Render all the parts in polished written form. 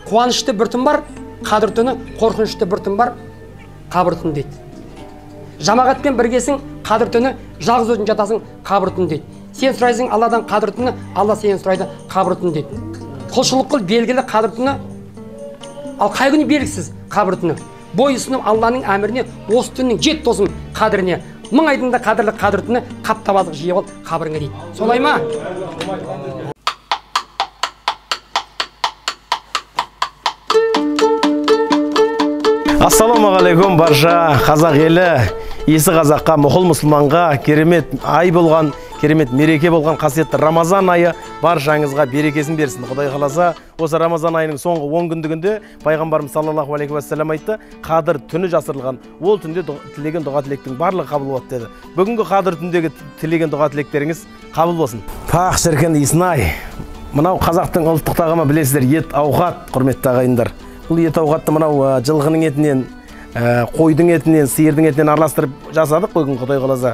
Қуанышты бір түн бар, қадір түні, қорқынышты бір түн бар, қабір түні дейді. Жамағатпен біргесің, қадір түні, жалғыз өзің жатасың, қабір түні дейді. Сен сұрайсың Алладан қадір түні, Алла сенен сұрайды қабір түні дейді. Құлшылық қыл белгілі қадір түні, ал қай күні белгісіз қабір түні. Бойұсынып Алланың әміріне, осы түннің 7 тосын қадіріне, 1000 айдында қадірлі қадір түні қаптап-азық жиып ал қабіріңе дейді. Солай ма? Ассалаумағалейкум барша қазақ елі, есі қазаққа, мұхыл мұсылманға керемет ай болған, керемет мереке болған қасиетті Рамазан айы баршаңызға берекесін берсін. Құдай қаласа, осы Рамазан айының соңғы 10 күндігінде пайғамбарымыз саллаллаху алейхи уассалам айтты, қадір түні жасырылған. Ол түнде тілеген дұға тілектің барлығы қабыл болады деді. Бүгінгі қадір түндегі тілеген дұға тілектеріңіз қабыл болсын. Пақ шіркін Иснай. Мынау қазақтың ұлттық тағамы білесіздер, ет ауқат, құрметті ағайындар. Бұл ет ауқатты мынау жылқының етінен, қойдың етінен, сиырдың етінен араластырып жасадық бүгін Құдай қаласа.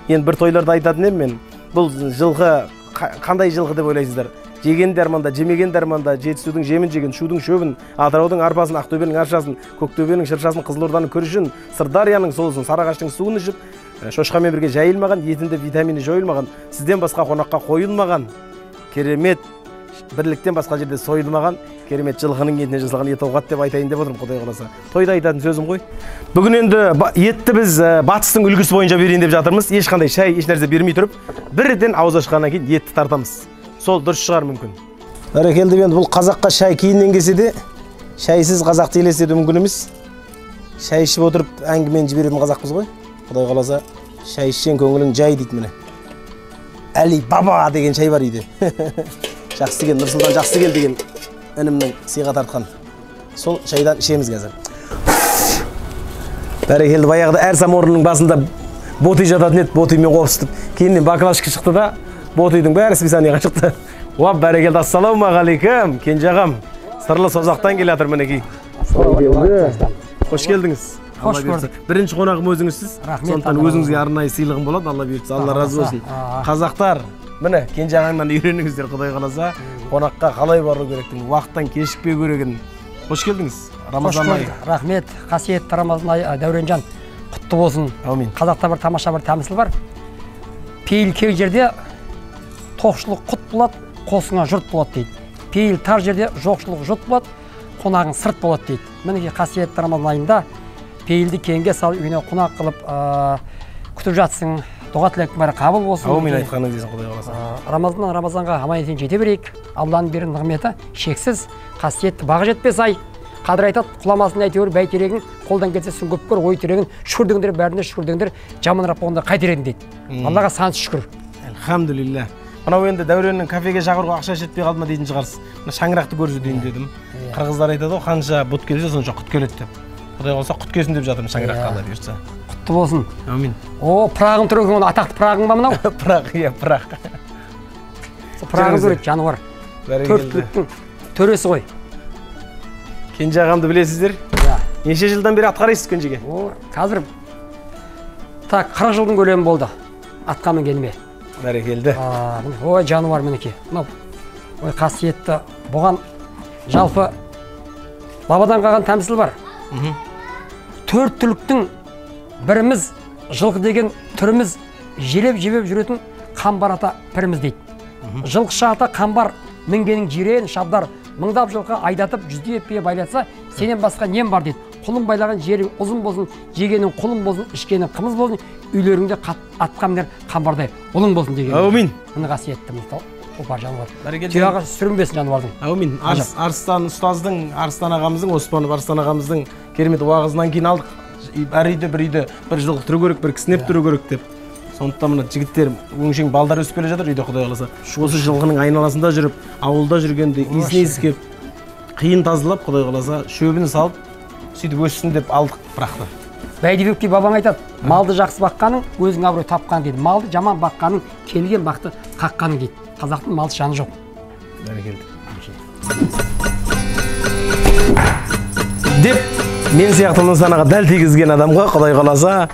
Енді бір тойларда айтатын едім мен, бұл жылқы қандай жылқы деп ойлайсыздар? Жеген дәрманда, жемеген дәрманда, Жетісудың жемін жеген, шудың шөбін, Атыраудың арпасын, Ақтөбенің аршасын, Көктөбенің шыршасын, Қызылорданың күрішін, Сырдарияның солысын, Сарыағаштың суын ішіп, шошқамен бірге жайылмаған, етінде витамині жойылмаған, сізден басқа қонаққа қойылмаған, керемет бірліктен басқа жерде сойылмаған, керемет жылқының етіне жасалған ет ауқат деп айтайын деп отырмын, Құдай қаласа. Тойда айтатын сөзім ғой. Бүгін енді етті біз батыстың үлгісі бойынша берейін деп жатырмыз. Ешқандай шай, еш нәрсе бермей тұрып, бірден ауыз ашқаннан кейін етті тартамыз. Сол дұрыс шығар мүмкін. Бәрекелді, енді бұл қазаққа шай кейіннен келсе де, шайсыз қазақты елестету мүмкін емес. Шай ішіп отырып әңгімені жіберетін қазақпыз ғой. Құдай қаласа, шай ішсең көңілің жай дейді міне. Әли Баба деген шай бар үйде. Жақсы кел, Нұрсұлтан жақсы кел деген інімнің сыйға тартқан. Сол шайдан ішеміз қазір. Бәрекелді, баяғыда әр саморының басында боти жататын еді, ботимен қопсытып. Кейіннен баклажка шықты да, ботидің бәрі списанияға шықты. Уап, бәрекелді, ассалаумағалейкум, кенже ағам. Сырлы созақтан келатыр мінекей. Қош келдіңіз. Қош көрдік. Бірінші қонағым өзіңізсіз. Сондықтан өзіңізге арнайы сыйлығым болады, Алла бұйыртса. Алла разы болсын. Қазақтар, міне, кенже ағаңнан үйреніңіздер, Құдай қаласа. Қонаққа қалай бару керектігін, уақыттан кешікпеу керегін. Қош келдіңіз. Рамазан айы. Рахмет, қасиетті Рамазан айы, Дәуренжан, құтты болсын. Әумин. Қазақта бір тамаша бір тәмсіл бар. Пейіл кең жерде тоқшылық құт болады, қосыңа жұрт болады дейді. Пейіл тар жерде жоқшылық жұт болады, қонағың сырт болады дейді. Мінекей қасиетті Рамазан айында пейілді кеңге сал, үйіне қонақ қылып күтіп жатсың. Дұға тілектің бәрі қабыл болсын. Әумин айтқаның дейсің, Құдай қаласа. Рамазаннан Рамазанға аман-есен жете берейік. Алланың берген нығметі шексіз, қасиетті бағы жетпес ай. Қадыр айтады, құламасын әйтеуір бәйтерегің, қолдан келсе сүн көп көр, ой терегін, шүрдіңдер, бәріне шүрдіңдер, жаманырақ болғанда қайтерегін дейді. Аллаға сансыз шүкір. Әлхамдулилля. Мынау енді Дәуреннің кафеге шақыруға ақша жетпей қалды ма дейтін шығарсыз. Мына шаңырақты көрсетейін дедім. Қырғыздар айтады ғой, қанша бұт келсе сонша құт келеді деп. Құдай қаласа құт келсін деп жатырмын шаңыраққа, Алла бұйыртса. Құтты болсын. Әумин. О, Прағың тұр екен, атақты Прағың ба мынау? Прақ, иә, прақ. Прағың көреді, жануар. Төрт түліктің төресі ғой. Кенже ағамды білесіздер? Неше жылдан бері атқарайсыз Кенжеге? Қазір 40 жылдың көлемі болды. Атқа мінгеніме. Бәрекелді. Ой, жануар мінекей. Ой, қасиетті. Бұған жалпы бабадан қалған тәмсіл бар. Төрт түліктің біріміз, жылқы деген түріміз, желеп-жебеп жүретін қамбар ата піріміз дейді. Жылқышы ата қамбар мінгенің жирен шабдар, мыңдап жылқы айдатып жүзде еппе байлатса, сенен басқа нем бар дейді. Құлын байлаған жерің ұзын болсын, жегенің құлын болсын, ішкенің қымыз болсын, үйлеріңде атқамдер қамбардай ұлың болсын деген. Әумин. Міне қасиеттіміз тау. Опар жануар. Бәрекелді. Түйаға сүрінбесін жануардың. Әумин. Арыстан ұстаздың, Арыстан ағамыздың, Оспанов Арыстан ағамыздың керемет уағызынан кейін алдық. Әр үйде бір жылқы тұру керек, бір кісінеп тұру керек деп. Сондықтан мына жігіттер өңшең балдар өсіп келе жатыр үйде, Құдай қаласа. Осы жылқының айналасында жүріп, ауылда жүргенде исіне иіскеп, қиын тазалап, Құдай қаласа, шөбін салып, сөйтіп өссін деп алдық бұрақты. Бәйдібекке бабаң айтады, малды жақсы баққаның өзің абырой тапқан дейді. Малды жаман баққаның келген бақты қаққаның дейді. Қазақтың малды жаны жоқ. Бәрекелді. Деп, мен сияқты нысанаға дәл тигізген адамға, Құдай қаласа,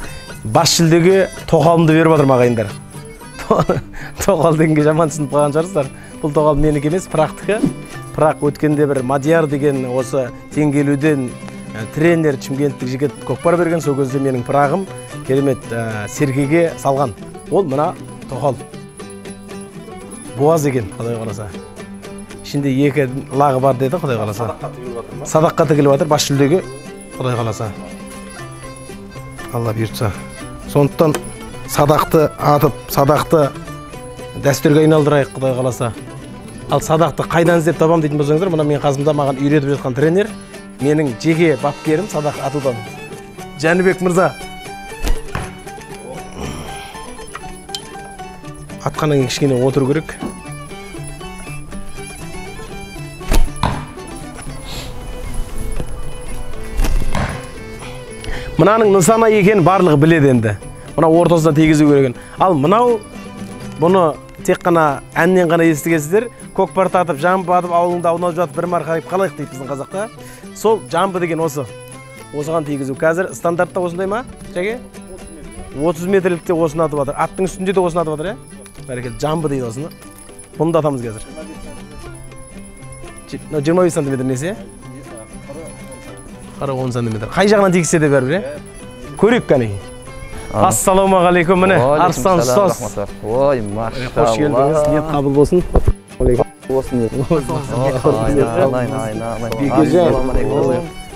бас жүлдеге тоқалымды беріп жатырмын ағайындар. Тоқал дегенге жаман түсініп қалған шығарсыздар. Бұл тоқал менікі емес, практика. бірақ өткенде бір Мадияр деген осы теңгелуден тренер Шымкенттік жігіт көкпар берген, сол кезде менің пырағым керемет серкеге салған. Ол мына тоқал. Буаз екен, Құдай қаласа. Ішінде 2 лағы бар деді, Құдай қаласа. Садаққа тігіліп жатыр, бас жүлдеге, Құдай қаласа. Алла бұйыртса. Сондықтан садақты атып, садақты дәстүрге айналдырайық, Құдай қаласа. Ал садақты қайдан іздеп табам дейтін болсаңыздар, мына мен қасымда маған үйретіп жатқан тренер, менің жеке бапкерім садақ атудан. Жәнібек мырза. Атқаннан кейін кішкене отыру керек. Мынаның нысана екен барлығы біледі енді. Мына ортасына тегізу керек. Ал мынау бұны тек қана әннен ғана естігенсіздер. Көкпар татып, жамбы атып, ауылыңда аунап жатып, бір марқайып қалайық дейді біздің қазақта. Сол жамбы деген осы. Осыған тегізу. Қазір стандартта осындай ма? Жәке? 30 метрлікте осыны атып жатыр. Аттың үстінде де осыны атып жатыр, иә? Бәрекелді, жамбы дейді осыны. Бұны да атамыз қазір. 25 сантиметр несі? Қара 10 сантиметр. Қай жағынан тегізсе де бәрібір, иә? Көрейік кәне. Ассалаумағалейкум, міне. Арыстан ұстаз. Ой, машалла. Қош келдіңіз. Ниет қабыл болсын. Болсын ниет.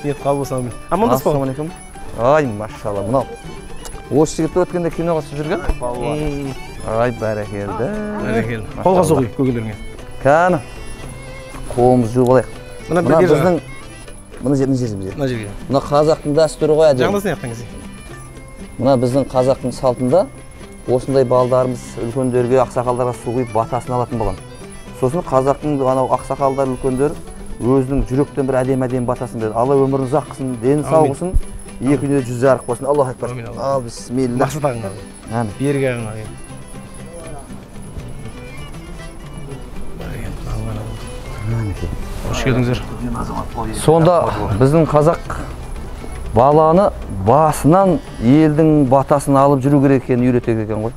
Ниет қабыл болсын. Амандас бол. Ассалаумағалейкум. Ай, машалла. Мынау. Осы жігітті өткенде киноға түсіп жүрген? Ай, бәрекелді. Бәрекелді. Қолға соғайық көгелеріңе. Кәні. Қолымыз жуып алайық. Мына біздің мына жеріміз. Мына жерге. Мына қазақтың дәстүрі ғой әдемі. Жағдасын аяқтаңыз. Мына біздің қазақтың салтында осындай балдарымыз үлкендерге, ақсақалдарға су құйып батасын алатын болған. Сосын қазақтың анау ақсақалдар үлкендер өзінің жүректен бір әдемі батасын берді. Алла өмірін ұзақ қылсын, дені сау болсын, 2 күнде 100 жарық болсын. Аллаху акбар. Ал бисмилла. Мақсат ағыңа. Әмин. Берге ағыңа. Қош келдіңіздер. Сонда біздің қазақ баланы басынан елдің батасын алып жүру керек екенін үйретеді екен ғой.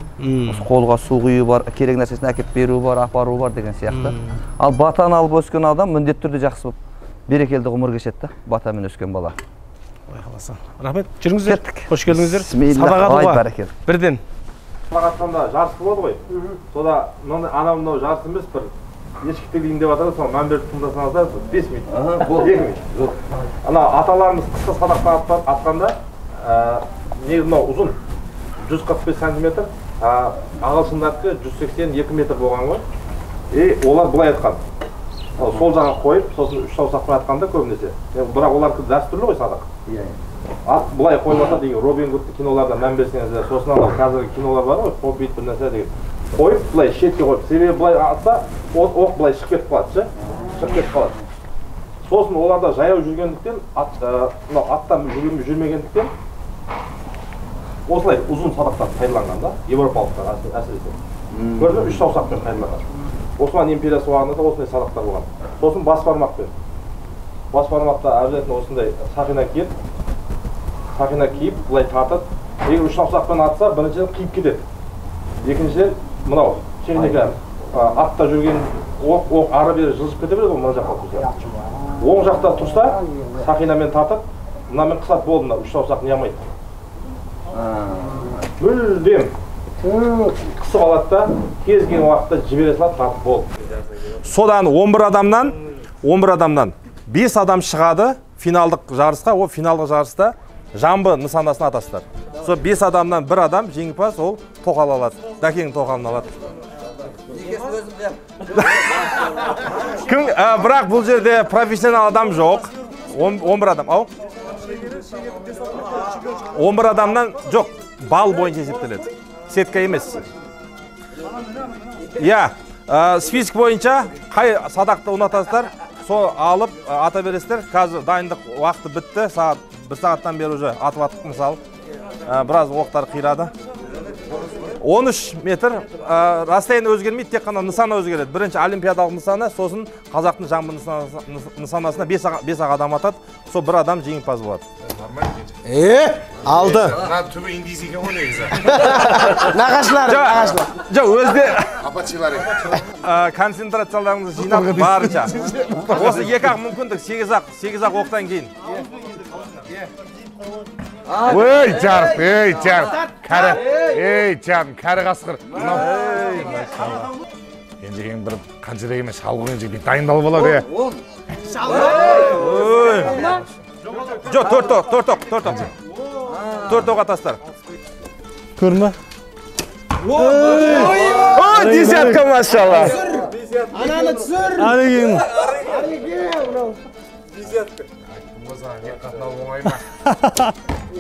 Қолға су құю бар, керек нәрсесін әкеп беру бар, апару бар деген сияқты. Ал батаны алып өскен адам міндетті түрде жақсы болып берекелді ғұмыр кешеді, батамен өскен бала. Ой қаласа. Рахмет, жүріңіздер. Қош келдіңіздер. Садақ атуға. Бірден. Садақ атқанда жарыс болады ғой. Сода анау жарыс емес, бір ешкілік дейін деп атады, соны мән беріп тыңдасаңыздар 5 минут. 2 минут. Ана аталарымыз қысқа садаққа атқанда негізі мынау ұзын 145 сантиметр, ағылшындардікі 182 метр болған ғой. Олар былай атқан. Сол жағын қойып, сосын 3 саусақпен атқанда көбінесе. Бірақ олардікі дәстүрлі ғой садақ. Ат былай қойып атады деген Робин Гудты киноларда мән берсеңіздер, сосын анау қазіргі кинолар бар ғой, Хоббит бір нәрсе деген. Қойып, былай шетке қойып, себебі былай атса, оқ былай шығып кетіп қалады, шығып кетіп қалады. Сосын оларда жаяу жүргендіктен, аттан жүрмегендіктен, осылай ұзын садақтар пайдаланған да, европалықтар әсіресе. Көрді, 3 саусақпен пайдаланған. Осман империясы уақытында да осындай садақтар болған. Сосын бас бармақпен. Бас бармақта обязательно осындай сақина киіп, былай тартып, егер 3 саусақпен атса, біріншіден қиып кетеді. Екіншіден, мынау, шегінекі атта жүрген оқ ары бері жылжып кете береді, мына жақта тұрса. Оң жақта тұрса, сақинамен тартып, мынамен қысат болды, мына 3 саусақ не алмайды. Мүлдем қысып алады да, кез келген уақытта жібере салады, тартып болды. Содан 11 адамнан 5 адам шығады финалдық жарысқа. Ол финалдық жарыста жамбы нысанасына атасыздар. Сол 5 адамнан 1 адам жеңімпаз, ол тоқал алады. Дәкенің тоқалын алады. Бірақ бұл жерде профессионал адам жоқ. 11 адам. Ау? 11 адамнан жоқ. Бал бойынша есептеледі. Сетка емес. Список бойынша қай садақты ұнатасыздар, сол алып ата бересіздер. Қазір дайындық уақыты бітті. 1 сағаттан бері уже атып аттық мысалы. Біраз оқтар қирады. 13 метр. Расстояние өзгермейді, тек қана нысана өзгереді. Бірінші олимпиадалық нысана, сосын қазақтың жамбы нысанасына 5 адам атады. Сол 1 адам жеңімпаз болады. Алды. Мына түбі индийский екен ғой негізі. Нағашылар. жоқ өзде Апачилар екен. концентрацияларыңызды жинап барынша осы 2-ақ мүмкіндік 8-ақ оқтан кейін Ей, жарық, кәрі. Ей, жарым, кәрі қасқыр. Енжеген бір қанша дегенмен шалғы енжек бит дайындалып алады. жоқ 4 оқ атасыздар Көрме. ой десятка машалла Ананы түсір. Ареген.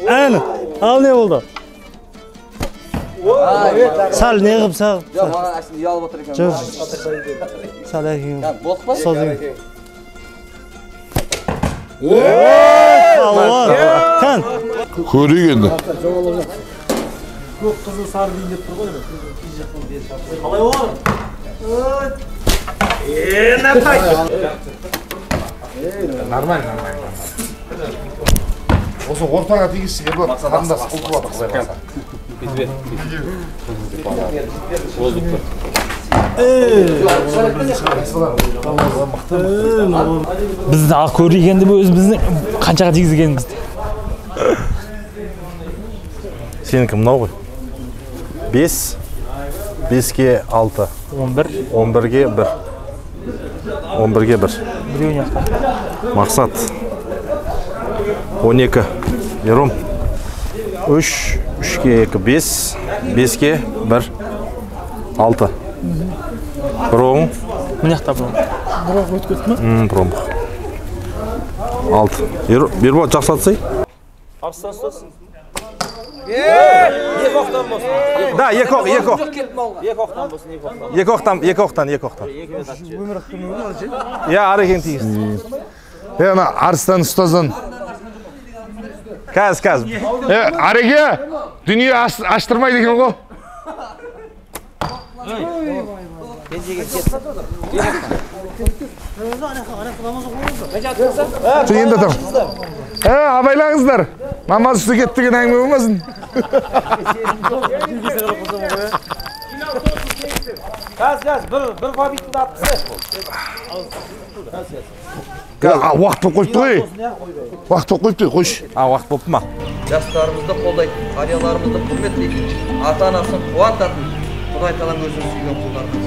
Әні, ал не болды? Сәл не қып сәл. Жоқ, маған әшін ұялып отыр екен. Жоқ. Сәл әкең. Болды па? Сол деген. Қан. Көрейік енді. Көк қызыл сары дейін деп тұр ғой. Қалай olur? Нормально. Осы ортаға тегісі келіп қарындас құлқылады Құдай қаласа. Бізді ақ көргенді өзіміздің қаншаға тигізгенімізді. сенікі мынау ғой 5 5-ге 6 11. 11-ге 1 11-ге 1 Біреуіне ақта. мақсат 12 Ером 3 3-ге 2 5 5-ге 1 6 Бұрын Міне ақта бұл. бұрын 6 Бербол жақсы атсай да, 2 оқ 2 оқтан иә арекең тигіз Ана Арыстан ұстаздан. қазір Ареге, дүние аштырмайды екен ғой. Енді тұр. Абайлаңыздар. Намаз үсті кеттіген әңгіме болмасын. бір фабрикті да атқысы. Уақыт болып қойыпты ғой. Уақыт болып қойыпты, қойш. уақыт болыпты ма Жастарымызды қолдайтын, қарияларымызды құрметтейтін, ата-анасын қуантатын, Құдай Тағала өзінің сүйген құлдарымыз.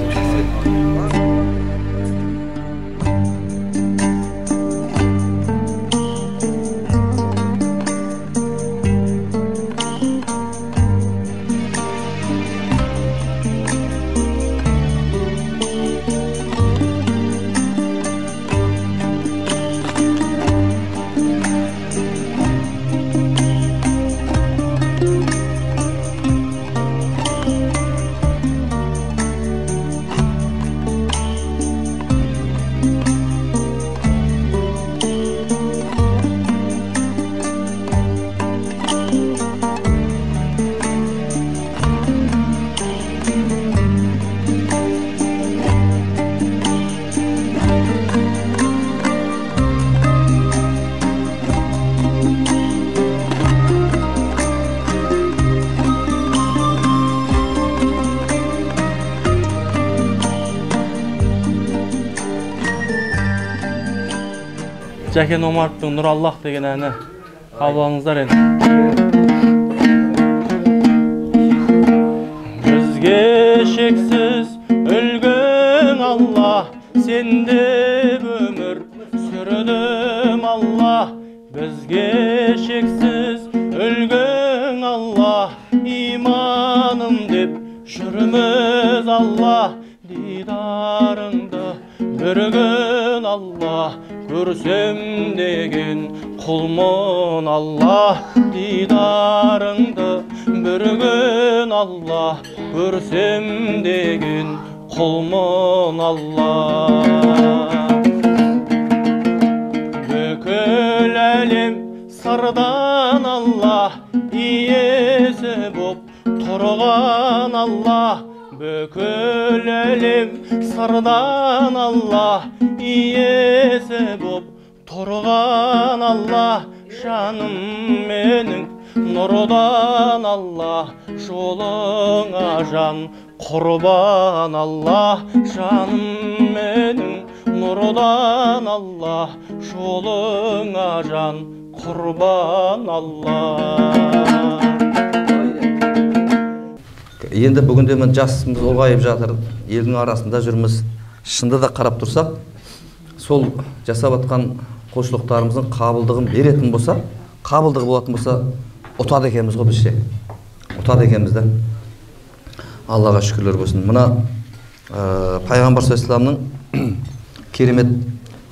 Жәкен Омаровтың Нұр Аллах деген әні қабыл алыңыздар енді. Бізге шексіз үлгің Алла, сенде өмір сүрдім Алла. Бізге шексіз үлгің Алла, иманым деп жүрміз Алла. Дидарыңды бір күн Алла, көрсем деген құлмын Алла. Дидарыңды бір күн Алла, көрсем деген құлмын Алла. Бүкіл әлем сырдан Алла, иесі боп тұрған Алла. Бүкіл әлем сырдан Алла, иесі боп тұрған Алла. жаным менің, нұрдан Алла жолыңа жан құрбан. Алла жаным менің, нұрдан Алла жолыңа жан құрбан. Алла. Енді бүгінде мен жасымыз ұлғайып жатыр, елдің арасында жүрміз. Шынды да қарап тұрсақ, сол жасап атқан құлшылықтарымыздың қабылдығын беретін болса, қабылдығы болатын болса, ұтады екенбіз ғой бізде. Ұтады екенбіз да. Аллаға шүкірлер болсын. Мына Пайғамбар саллаллаху керемет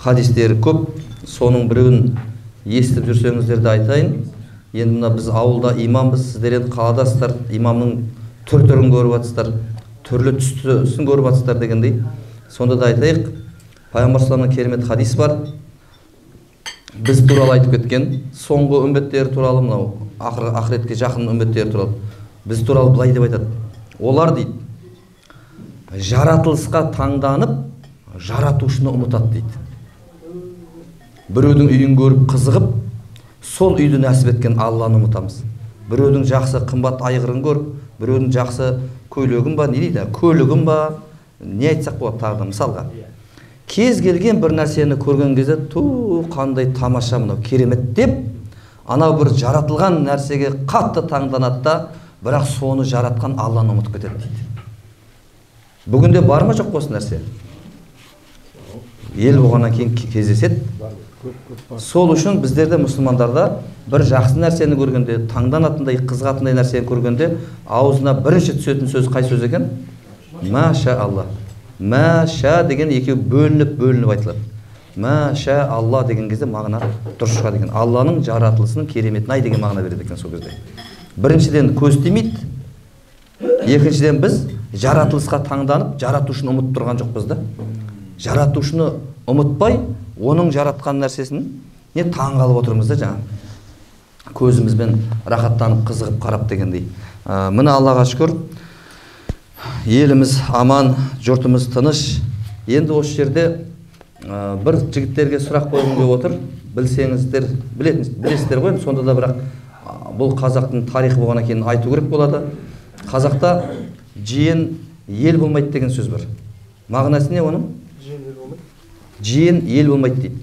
хадистері көп. Соның біреуін естіп жүрсеңіздер де айтайын. Енді мына біз ауылда имамбыз, сіздер енді қаладасыздар, имамның түр-түрін көріп жатсыздар, түрлі түстісін көріп жатсыздар дегендей. Сонда да айтайық, Пайғамбар саллаллаху керемет хадис бар. Біз туралы айтып кеткен, соңғы үмбеттері туралы, мынау ақыретке жақын үмбеттері туралы. Біз туралы былай деп айтады. Олар дейді, жаратылысқа таңданып, жаратушыны ұмытады дейді. Біреудің үйін көріп қызығып, сол үйді нәсіп еткен Алланы ұмытамыз. Біреудің жақсы қымбат айғырын көріп, біреудің жақсы көйлегін ба, не дейді, көлігін ба, не айтсақ болады тағы да мысалға. Кез келген бір нәрсені көрген кезде, қандай тамаша, мынау керемет деп, анау бір жаратылған нәрсеге қатты таңданады да, бірақ соны жаратқан Алланы ұмытып кетеді дейді. Бүгінде бар ма жоқ осы нәрсе? Ел болғаннан кейін кездеседі. Сол үшін біздерде мұсылмандарда бір жақсы нәрсені көргенде, таңданатындай, қызғатындай нәрсені көргенде, аузына бірінші түсетін сөз қай сөз екен? Маша Алла. Маша деген екеу бөлініп айтылады. Маша Алла деген кезде мағына дұрыс шығады екен. Алланың жаратылысының кереметін ай деген мағына береді екен сол кезде. Біріншіден көз тимейді. Екіншіден біз жаратылысқа таңданып, жаратушыны ұмытып тұрған жоқпыз да. Жаратушыны ұмытпай, оның жаратқан нәрсесін не таңғалып отырмыз да жаңа. Көзімізбен рахаттанып, қызығып қарап дегендей. Міне Аллаға шүкір, еліміз аман, жұртымыз тыныш. Енді осы жерде бір жігіттерге сұрақ қойғым келіп отыр. Білсеңіздер, білесіздер ғой, сонда да бірақ бұл қазақтың тарихы болғаннан кейін айту керек болады. Қазақта жиен ел болмайды деген сөз бар. Мағынасы не оның? Жиен ел болмайды дейді.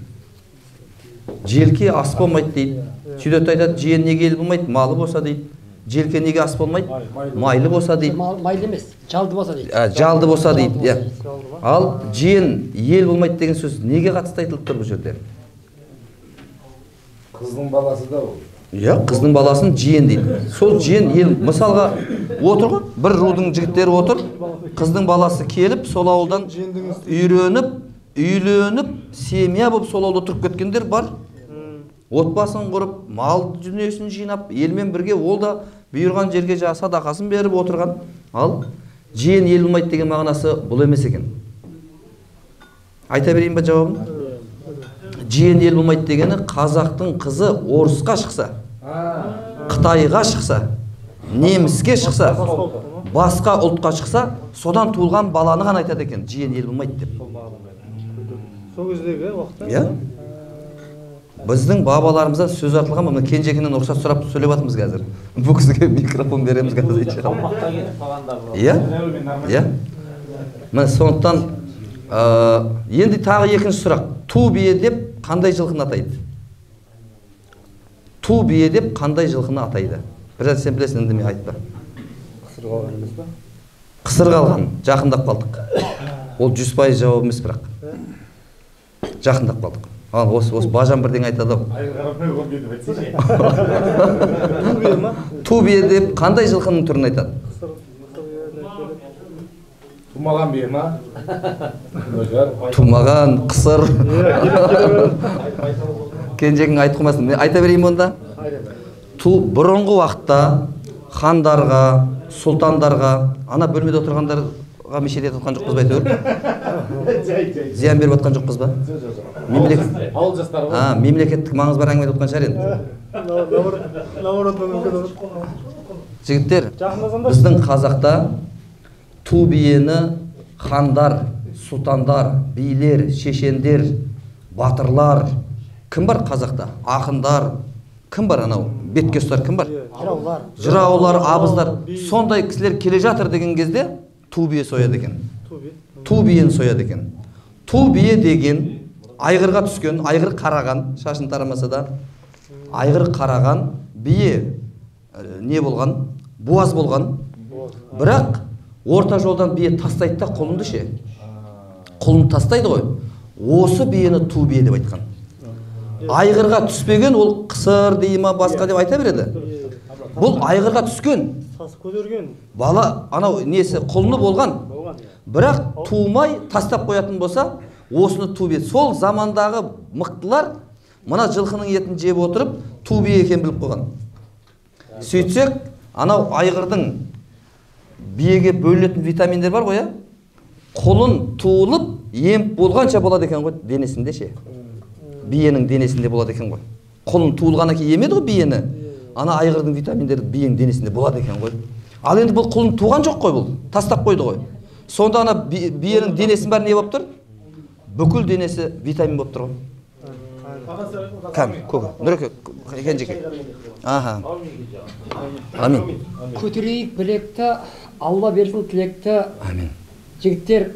Желке ас болмайды дейді. Сөйтіп айтады, жиен неге ел болмайды? Малы болса дейді. Желке неге ас болмайды? Майлы болса дейді. Майлы емес, жалды болса дейді. Жалды болса дейді. Ал жиен ел болмайды деген сөз неге қатысты айтылып тұр бұл жерде? Қыздың баласы да ол. Иә, қыздың баласын жиен дейді. Сол жиен ел, мысалға отыр ғой, бір рудың жігіттері отыр, қыздың баласы келіп, сол ауылдан үйленіп, семья болып сол ауылда тұрып кеткендер бар. Отбасын құрып, мал дүниесін жинап, елмен бірге ол да бұйырған жерге садақасын беріп отырған. Ал жиен ел болмайды деген мағынасы бұл емес екен. Айта берейін ба жауабын? Жиен ел болмайды дегені қазақтың қызы орысқа шықса, Қытайға шықса, неміске шықса, басқа ұлтқа шықса, содан туылған баланы ғана айтады екен, жиен ел болмайды деп. Сол кездегі уақытта? Иә. Біздің бабаларымыздан сөз артылған, мына Кенжекеннен рұқсат сұрап сөйлеп жатырмыз қазір. Бұл кісіге микрофон береміз қазір. Иә? Иә. Міне сондықтан енді тағы екінші сұрақ. Ту бие деп қандай жылқыны атайды? Ту бие деп қандай жылқыны атайды? Біраз сен білесің, енді мен айтпа. Қысыр қалған емес па? Қысыр қалған, жақындап қалдық. Ол 100% жауап емес бірақ. Жақындап қалдық. Ал осы бажан бірдеңе айтады ау. Ту бие деп қандай жылқының түрін айтады? Тумаған бие ма? Тумаған, қысыр. Кенжекең айтып қоймасын. Мен айта берейін онда. Бұрынғы уақытта хандарға, сұлтандарға, ана бөлмеде отырғандарға мешет етіп отқан жоқпыз ба әйтеуір? Зиян беріп отқан жоқпыз ба? Ауыл жастары ғой. Мемлекеттік маңыз бар әңгіме отқан шығар енді. Жігіттер, біздің қазақта ту биені хандар, сұлтандар, билер, шешендер, батырлар, кім бар қазақта? Ақындар, кім бар анау бетке ұстар кім бар? Жыраулар, абыздар. Сондай кісілер келе жатыр деген кезде ту бие сояды екен. Ту биені сояды екен. Ту бие деген айғырға түскен, айғыр қараған, шашын тарамаса да, айғыр қараған бие не болған? Буаз болған. Бірақ орта жолдан бие тастайды да құлынды ше. Құлын тастайды ғой. Осы биені ту бие деп айтқан. Айғырға түспеген ол қысыр дейма басқа деп айта береді. Бұл айғырға түскен. Бала анау несі құлыны болған. Бірақ тумай тастап қоятын болса, осыны ту бие. Сол замандағы мықтылар мына жылқының етін жеп отырып, ту бие екен біліп қойған. Сөйтсек, анау айғырдың биеге бөлінетін витаминдер бар ғой, құлын туылып, еміп болғанша болады екен ғой денесінде ше. Биенің денесінде болады екен ғой. Құлын туылғаннан кейін емеді ғой биені. Ана айғырдың витаминдері биенің денесінде болады екен ғой. Ал енді бұл құлын туған жоқ қой бұл. Тастап қойды ғой. Сонда ана биенің денесінің бәрі не болып тұр? Бүкіл денесі витамин болып тұр ғой. Кәм, көгі. Нұреке, кенжеке. Аха. Амин. Көтерейік білекті, Алла берсін тілекті. Амин. Жігіттер,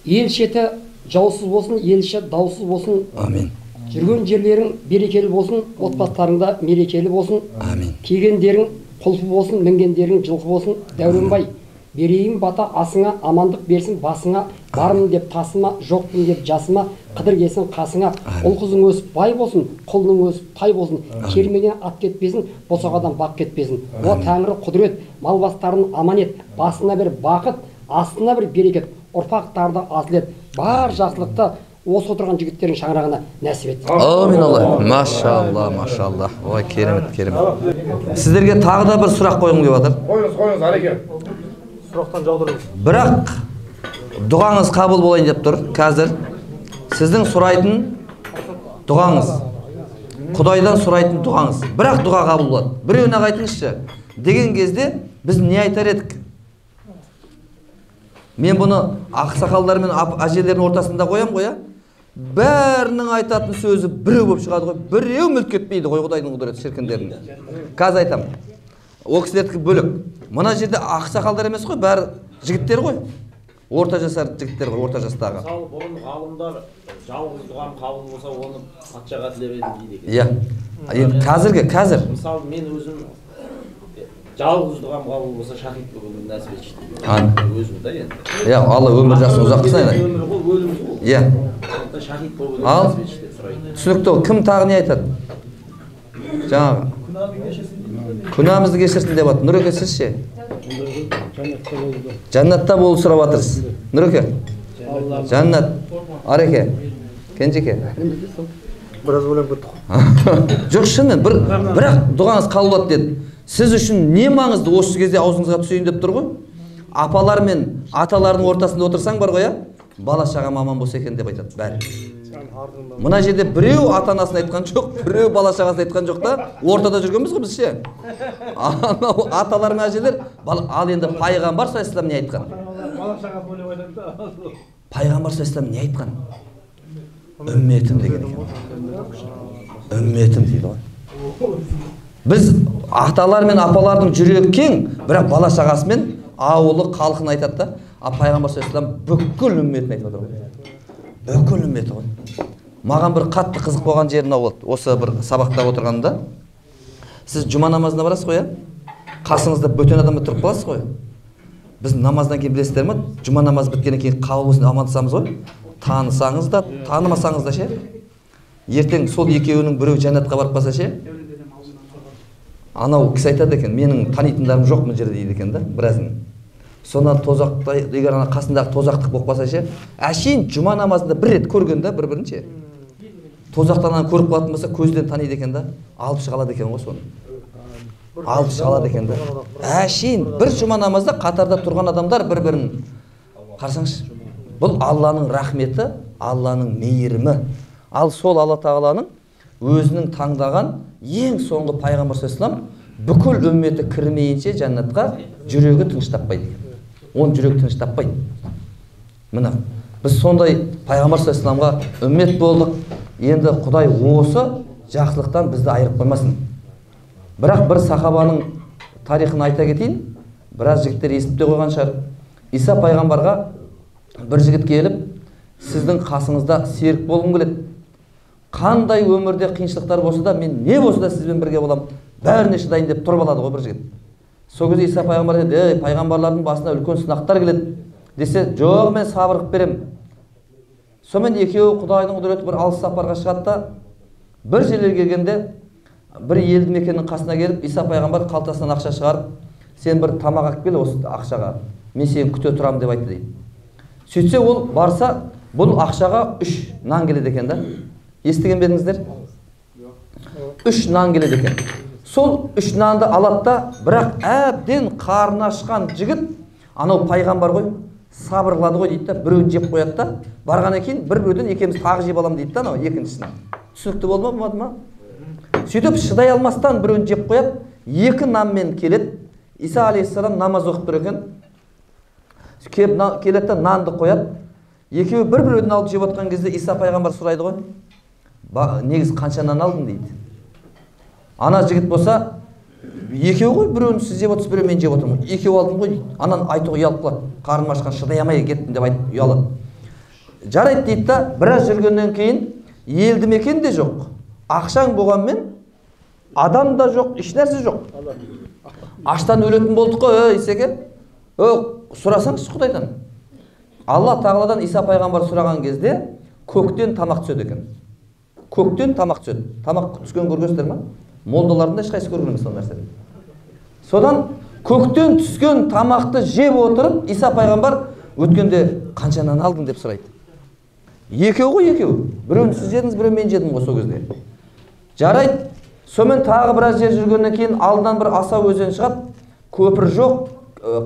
ел шеті жаусыз болсын, ел шеті даусыз болсын. Амин. Жүрген жерлерің берекелі болсын, отбасыларыңда мерекелі болсын. Амин. Кигендерің құлпы болсын, мінгендерің жылқы болсын. Дәуренбай, берейін бата асыңа, амандық берсін басыңа, бармын деп тасыма, жоқпын деп жасыма, қыдыр келсін қасыңа. Ұл қызың өсіп бай болсын, құлының өсіп тай болсын, керменен ат кетпесін, босағадан бақ кетпесін. О Тәңірі құдірет, мал бастарын аманет, басына бір бақыт, астына бір берекет, ұрпақтарды асыл ет. Бар жақсылықты осы отырған жігіттердің шаңырағына нәсіп ет. Амин Алла. Машалла, машалла. Ой, керемет, керемет. Сіздерге тағы да бір сұрақ қойғым келіп жатыр. Қойыңыз, әреке. Сұрақтан жаудырыңыз. Бірақ дұғаңыз қабыл болайын деп тұр. Қазір сіздің сұрайтын дұғаңыз, Құдайдан сұрайтын дұғаңыз. Бірақ дұға қабыл болады. Біреуіне айтыңызшы. Деген кезде біз не айтар едік? Мен бұны ақсақалдар мен әжелердің ортасында қоям ғой, бәрінің айтатын сөзі біреу болып шығады ғой. Біреу мүлт кетпейді ғой Құдайдың құдіреті шіркіндерінің. Қазір айтам. Ол кісілердікі бөлек. Мына жерде ақсақалдар емес қой, бәрі жігіттер ғой. Орта жасар жігіттер ғой, орта жастағы. Мысалы, бұрын ғалымдар жалғыз дұғам қабыл болса, оны патшаға тілеп едім дейді екен. Иә. Енді қазір. Мысалы, мен өзім жалғыз дұғам қабыл болса, шахид болуды нәсіп етші. Өзім да енді. Иә, Алла өмір жасын ұзақ қылсын айдай. Өмір ғой, өліміз ғой. Иә. Шахид болуды нәсіп етші деп сұрайды. Түсінікті ол. Кім тағы не айтады? Жаңағы. Күнәмізді кешірсін деп жатыр. Нұреке, сіз ше? Жаннатта болу сұрап жатырсыз. Нұреке? Жаннат. Ареке? Кенжеке? Біраз өлең біттік. Жоқ, шынымен, бірақ дұғаңыз қабыл болады деді. Сіз үшін не маңызды осы кезде аузыңызға түсейін деп тұр ғой? Апалар мен аталардың ортасында отырсаң бар ғой, бала шағам аман болса екен деп айтады бәрі. Мына жерде біреу ата-анасын айтқан жоқ, біреу бала шағасын айтқан жоқ та, ортада жүргенбіз ғой біз ше. Аталар мен әжелер, ал енді пайғамбар саллаллаху не айтқан? Пайғамбар саллаллаху не айтқан? Үмметім деген екен. Үмметім дейді ғой. Біз аталар мен апалардың жүрегі кең, бірақ бала шағасы мен ауылы халқын айтады да, пайғамбар саллаллаху бүкіл үмметін айтып отыр ғой. Бүкіл үмметі ғой. Маған бір қатты қызық болған жері мынау болды. Осы бір сабақта отырғанда, сіз жұма намазына барасыз ғой, қасыңызда бөтен адамдар тұрып қаласыз ғой. Біз намаздан кейін білесіздер ме? Жұма намазы біткеннен кейін қабыл болсын амандасамыз ғой. Танысаңыз да, танымасаңыз да ше. Ертең сол екеуінің біреу жәннатқа барып қалса ше. Анау кісі айтады екен, менің танитындарым жоқ мына жерде дейді екен да, біразын. Сонан тозақта, егер ана қасындағы тозақтық болып қалса ше, әшейін жұма намазында бір рет көрген да бір-бірін ше. Тозақтан көріп қалатын болса, көзден таниды екен да, алып шығалады екен ғой соны. Алып шығалады екен да. Әшейін бір жұма намазда қатарда тұрған адамдар бір-бірін қарасаңшы. Бұл Алланың рахметі, Алланың мейірімі. Ал сол Алла Тағаланың өзінің таңдаған ең соңғы пайғамбар саллаллаху бүкіл үмметі кірмейінше жәннатқа жүрегі тыныш таппайды. Он жүрек тыныш таппайды. Мына біз сондай пайғамбар саллаллаху үммет болдық. Енді Құдай осы жақсылықтан бізді айырып қоймасын. Бірақ бір сахабаның тарихын айта кетейін. Біраз жігіттер естіп те қойған шығар. Иса пайғамбарға бір жігіт келіп, сіздің қасыңызда серік болғым келеді. Қандай өмірде қиыншылықтар болса да, мен не болса да сізбен бірге боламын, бәріне шыдайын деп тұрып алады ғой бір жігіт. Сол кезде Иса пайғамбар деді, пайғамбарлардың басына үлкен сынақтар келеді десе, жоқ, мен сабыр қылып беремін. Сонымен екеуі Құдайдың құдіреті бір алыс сапарға шығады да, бір жерлерге келгенде бір елді мекеннің қасына келіп, Иса пайғамбар қалтасынан ақша шығарып, сен бір тамақ алып кел осы ақшаға, мен сені күте тұрамын деп айтты дейді. Сөйтсе ол барса, бұл ақшаға 3 нан келеді екен да. Естіген бе едіңіздер? 3 нан келеді екен. Сол 3 нанды алады да, бірақ әбден қарны ашқан жігіт, анау пайғамбар ғой, сабыр қылады ғой дейді да, біреуін жеп қояды да, барғаннан кейін біреуден екеуміз тағы жеп аламын дейді да, анау екіншісін. Түсінікті болмады ма? Сөйтіп шыдай алмастан біреуін жеп қояды, 2 нанмен келеді. Иса алейхиссалам намаз оқып тұр екен. Келеді да нанды қояды. Екеуі бір-біреуден алып жеп отқан кезде Иса пайғамбар сұрайды ғой, негіз қанша нан алдың дейді. Ана жігіт болса, екеуі ғой, біреуін сіз жеп отырсыз, біреуін мен жеп отырмын. Екеуі алдым ғой дейді. Анан айтуға ұялып қалады. Қарным ашқан, шыдай алмай кеттім деп айтып ұялады. Жарайды дейді да, біраз жүргеннен кейін елді мекен де жоқ. Ақшаң болғанмен адам да жоқ, еш нәрсе жоқ. Аштан өлетін болдық қой, Исеке. Сұрасаңыз Құдайдан. Алла тағаладан Иса пайғамбар сұраған кезде көктен тамақ түседі екен. Көктен тамақ түседі. Тамақ түскен көргенсіздер ме? Молдаларында ешқайсы көрген емес сол нәрсені. Содан көктен түскен тамақты жеп отырып, Иса пайғамбар өткенде қанша нан алдың деп сұрайды. Екеу ғой, екеу. Біреуін сіз жедіңіз, біреуін мен жедім ғой сол кезде. Жарайды. Сонымен тағы біраз жер жүргеннен кейін алдынан бір аса өзен шығады. Көпір жоқ,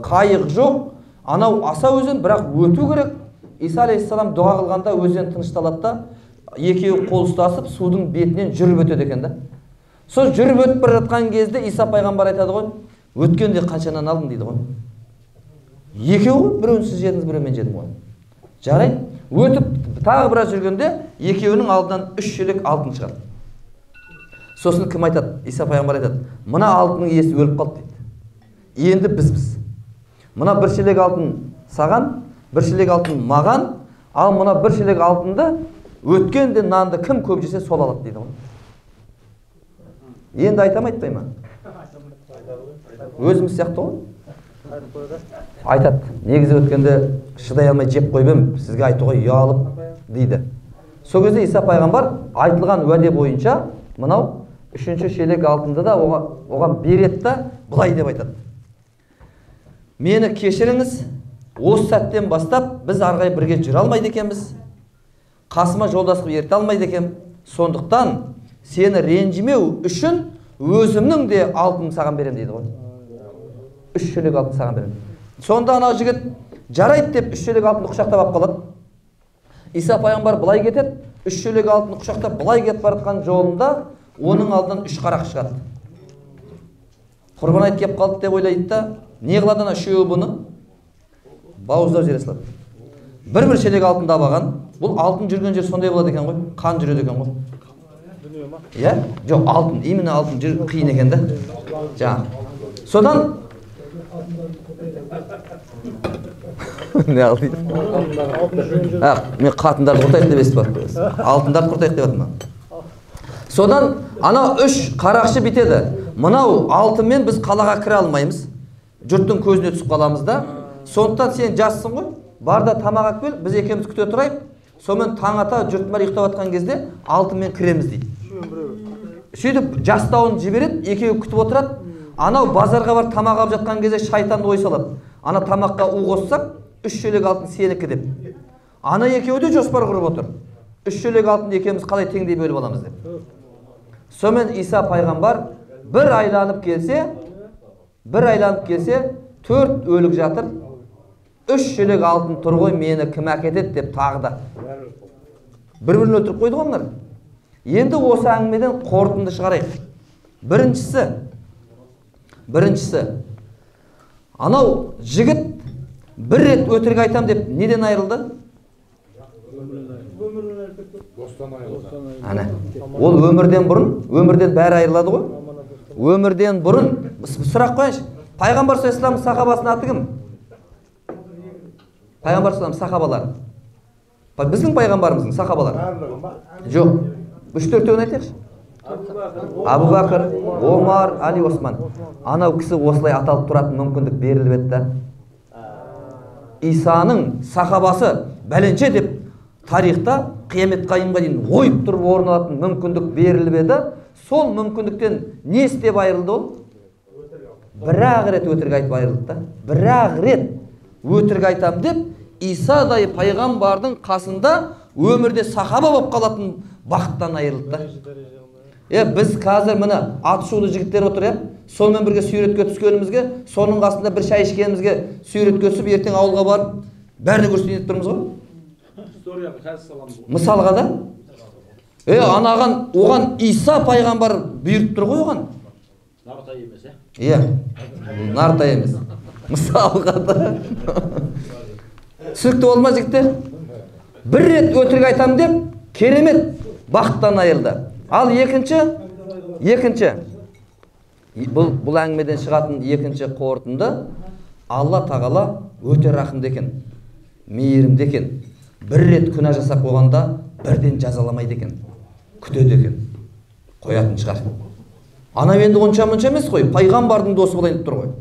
қайық жоқ. Анау аса өзен, бірақ өту керек. Иса алейхиссалам дұға қылғанда өзен тынышталады да, екеуі қол ұстасып судың бетінен жүріп өтеді екен да. Сол жүріп өтіп бара жатқан кезде Иса пайғамбар айтады ғой, өткенде қанша нан алдың дейді ғой. Екеуі ғой, біреуін сіз жедіңіз, біреуін мен жедім ғой. Жарайды. Өтіп тағы біраз жүргенде екеуінің алдынан 3 шелек алтын шығады. Сосын кім айтады? Иса пайғамбар айтады, мына алтынның иесі өліп қалды дейді. Енді бізбіз. Мына 1 шелек алтын саған, 1 шелек алтын маған, ал мына 1 шелек алтынды өткенде нанды кім көп жесе сол алады дейді ғой. Енді айтам айтпай ма? Өзіміз сияқты ғой. Айтады, негізі өткенде шыдай алмай жеп қойып ем, сізге айтуға ұялып дейді. Сол кезде Иса пайғамбар айтылған уәде бойынша мынау 3-ші шелек алтынды да оған береді да, былай деп айтады. Мені кешіріңіз, осы сәттен бастап біз арғай бірге жүре алмайды екенбіз. Қасыма жолдас қылып ерте алмайды екем. Сондықтан сені ренжімеу үшін өзімнің де алтын саған берем дейді ғой. 3 шелек алтын саған берем. Сонда ана жігіт жарайды деп 3 шелек алтынды құшақтап алып қалады. Иса пайғамбар былай кетеді, 3 шелек алтынды құшақтап былай кетіп бара жатқан жолында оның алдынан 3 қарақшы шығады. Құрбан айт келіп қалды деп ойлайды да, не қылады ана үшеуі бұны? Бауыздап жібере салады. Бір шелек алтын табаған. Бұл алтын жүрген жер сондай болады екен ғой, қан жүреді екен ғой. Иә? Жоқ, алтын, именно алтын жүр қиын екен да. Жаңа. Содан не алды? Мен қатындарды құртайық деп естіп бар. Алтындарды құртайық деп атма. Содан ана 3 қарақшы бітеді. Мынау алтынмен біз қалаға кіре алмаймыз. Жұрттың көзіне түсіп қаламыз да. Сондықтан сен жассың ғой. Барда тамақ алып кел, біз екеуміз күте тұрайық. Сонымен таң ата жұрт бар ұйықтап жатқан кезде алтынмен кіреміз дейді. Сөйтіп жастауын жібереді, екеуі күтіп отырады. Анау базарға бар тамақ алып жатқан кезде шайтан ой салады. Ана тамаққа у қоссақ, 3 шелек алтын сенікі деп. Ана екеуі де жоспар құрып отыр. 3 шелек алтынды екеуміз қалай теңдей бөліп аламыз деп. Сонымен Иса пайғамбар бір айланып келсе, 4 өлік жатыр. 3 шелек алтын тұр ғой, мені кім әкетеді деп тағы да. Бір-бірін өлтіріп қойды ғой олар. Енді осы әңгімеден қорытынды шығарайық. Біріншісі, анау жігіт бір рет өтірік айтам деп неден айырылды? Ана. Ол өмірден бұрын, өмірден бәрі айырылады ғой. Өмірден бұрын, сұрақ қойыңызшы. Пайғамбар саллаллаху алейхи сахабасының аты кім? Пайғамбар саллаллаху сахабалар. Біздің пайғамбарымыздың сахабалары. Жоқ. 3-4-еуін айтайықшы. Абу Бәкір, Омар, Али, Осман. Анау кісі осылай аталып тұратын мүмкіндік беріліп еді. Исаның сахабасы бәленше деп тарихта қиямет қайымға дейін ойып тұрып орын алатын мүмкіндік беріліп еді. Сол мүмкіндіктен не істеп айырылды ол? Бір-ақ рет өтірік айтып айырылды. Бір-ақ рет өтірік айтам деп Исадай пайғамбардың қасында өмірде сахаба болып қалатын бақыттан айырылды. Біз қазір міне атышулы жігіттер отыр, сонымен бірге суретке түскенімізге, соның қасында бір шай ішкенімізге суретке түсіп, ертең ауылға барып, бәріне көрсетіп тұрмыз ғой. Мысалға да, анаған оған Иса пайғамбар бұйырып тұр ғой оған. Нартай емес, нартай емес. Мысалға да. Түсінікті болма жігіттер. Бір рет өтірік айтам деп, керемет бақыттан айырылды. Ал екінші, бұл әңгімеден шығатын екінші қорытынды, Алла тағала өте рақымды екен, мейірімді екен. Бір рет күнә жасап қойғанда бірден жазаламайды екен, күтеді екен, қоятын шығар. Ана енді онша-мұнша емес қой, пайғамбардың досы болайын тұр ғой.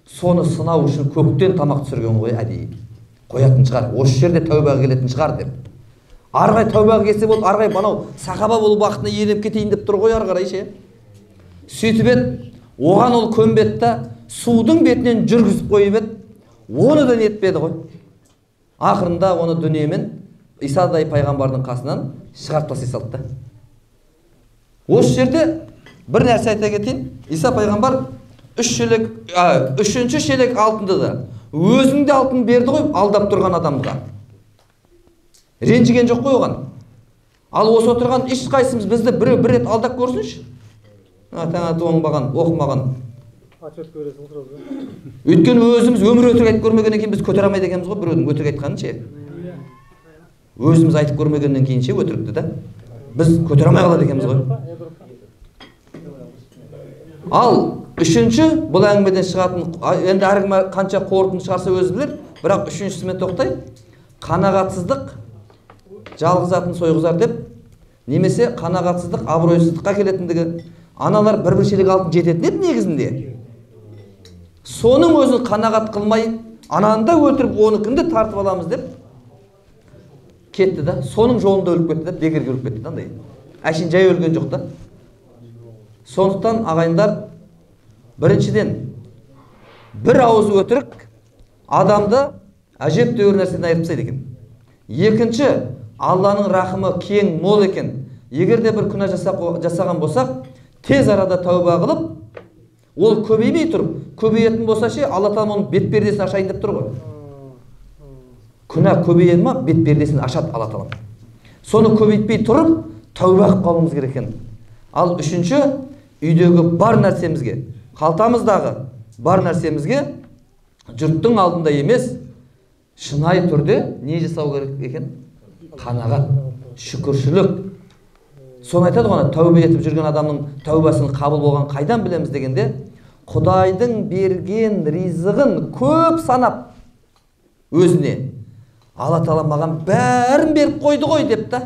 Соны сынау үшін көктен тамақ түсірген ғой әдейі. Қоятын шығар, осы жерде тәубаға келетін шығар деп. Арғай тәубаға келсе болды, арғай банау сахаба болу бақытына иеленіп кетейін деп тұр ғой арғарай ше. Сөйтіп еді, оған ол көнбетті, судың бетінен жүргізіп қойып еді, оны да нетпеді ғой. Ақырында оны дүниемен Исадай пайғамбардың қасынан шығарып тастай салды. Осы жерде бір нәрсе айта кетейін. Иса пайғамбар үшінші шелек алтынды да өзінде алтын берді ғой алдап тұрған адамға. Ренжіген жоқ қой оған. Ал осы отырған ешқайсымыз бізді бір рет алдап көрсінші. Таңаты оңбаған, оқымаған. Өйткені өзіміз өмір өтірік айтып көрмегеннен кейін біз көтере алмайды екенбіз ғой біреудің өтірік айтқанын ше. Өзіміз айтып көрмегеннен кейін ше өтірікті да. Біз көтере алмай қалады екенбіз ғой. Ал үшінші бұл әңгімеден шығатын, енді әркім қанша қорытынды шығарса өзі білер, бірақ үшіншісімен тоқтай, қанағатсыздық жалғызатын сойғызар деп, немесе қанағатсыздық абыройсыздыққа келетіндігі, аналар бір шелек алтын жететін еді негізінде. Соның өзін қанағат қылмай, ананы өлтіріп, оныкінде тартып аламыз деп кетті да, соның жолында өліп кетті да, бекерге өліп кетті да. Әшейін жай өлген жоқ та. Сондықтан ағайындар, біріншіден бір ауыз өтірік адамды әжептәуір нәрседен айырып тастайды екен. Екінші, Алланың рахымы кең, мол екен. Егер де бір күнә жасаған болсақ, тез арада тәуба қылып, ол көбеймей тұрып, көбейетін болса ше, Алла тағала оның бет пердесін ашайын деп тұр ғой. Күнә көбейеді ма, бет пердесін ашады Алла тағала. Соны көбейтпей тұрып, тәуба қылып қалуымыз керек екен. Ал үшінші, үйдегі бар нәрсемізге, қалтамыздағы бар нәрсемізге жұрттың алдында емес, шынайы түрде не жасау керек екен? Қанағат, шүкіршілік. Соны айтады ғой, тәубе етіп жүрген адамның тәубасын қабыл болған қайдан білеміз дегенде, Құдайдың берген ризығын көп санап өзіне, Алла тағала маған бәрін беріп қойды ғой деп та.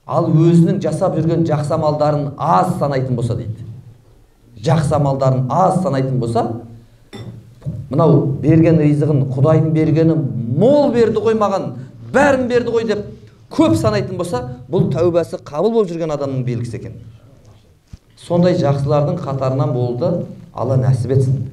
Ал өзінің жасап жүрген жақсы амалдарын аз санайтын болса дейді. Жақсы амалдарын аз санайтын болса, мынау берген ризығын, Құдайдың бергені мол берді ғой маған, бәрін берді ғой деп көп санайтын болса, бұл тәубасы қабыл болып жүрген адамның белгісі екен. Сондай жақсылардың қатарынан болды, Алла нәсіп етсін.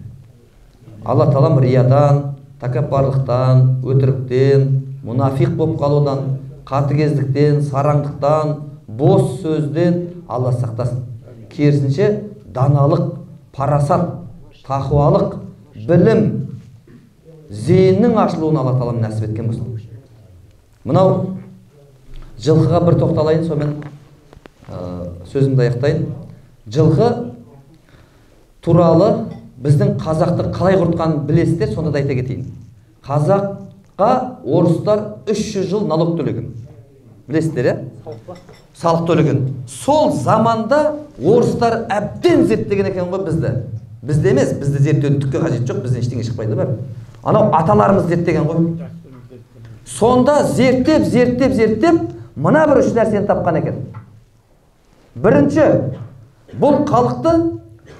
Алла тағала риядан, тәкаппарлықтан, өтіріктен, мұнафиқ болып қалудан, қатыгездіктен, сараңдықтан, бос сөзден Алла сақтасын. Керісінше даналық, парасат, тақуалық, білім, зейіннің ашылуын Алла тағала нәсіп еткен болсын. Мынау жылқыға бір тоқталайын, сонымен сөзімді аяқтайын. Жылқы туралы біздің қазақты қалай құртқанын білесіздер, сонда да айта кетейін. Қазақ орыстар 300 жыл налог төлеген. Білесіздер, салық төлеген. Сол заманда орыстар әбден зерттеген екен ғой бізді. Бізді емес, бізді зерттеудің түкке қажет жоқ, бізден ештеңе шықпайды бар. Анау аталарымыз зерттеген ғой. Сонда зерттеп, мына бір үш нәрсені тапқан екен. Бірінші, бұл халықты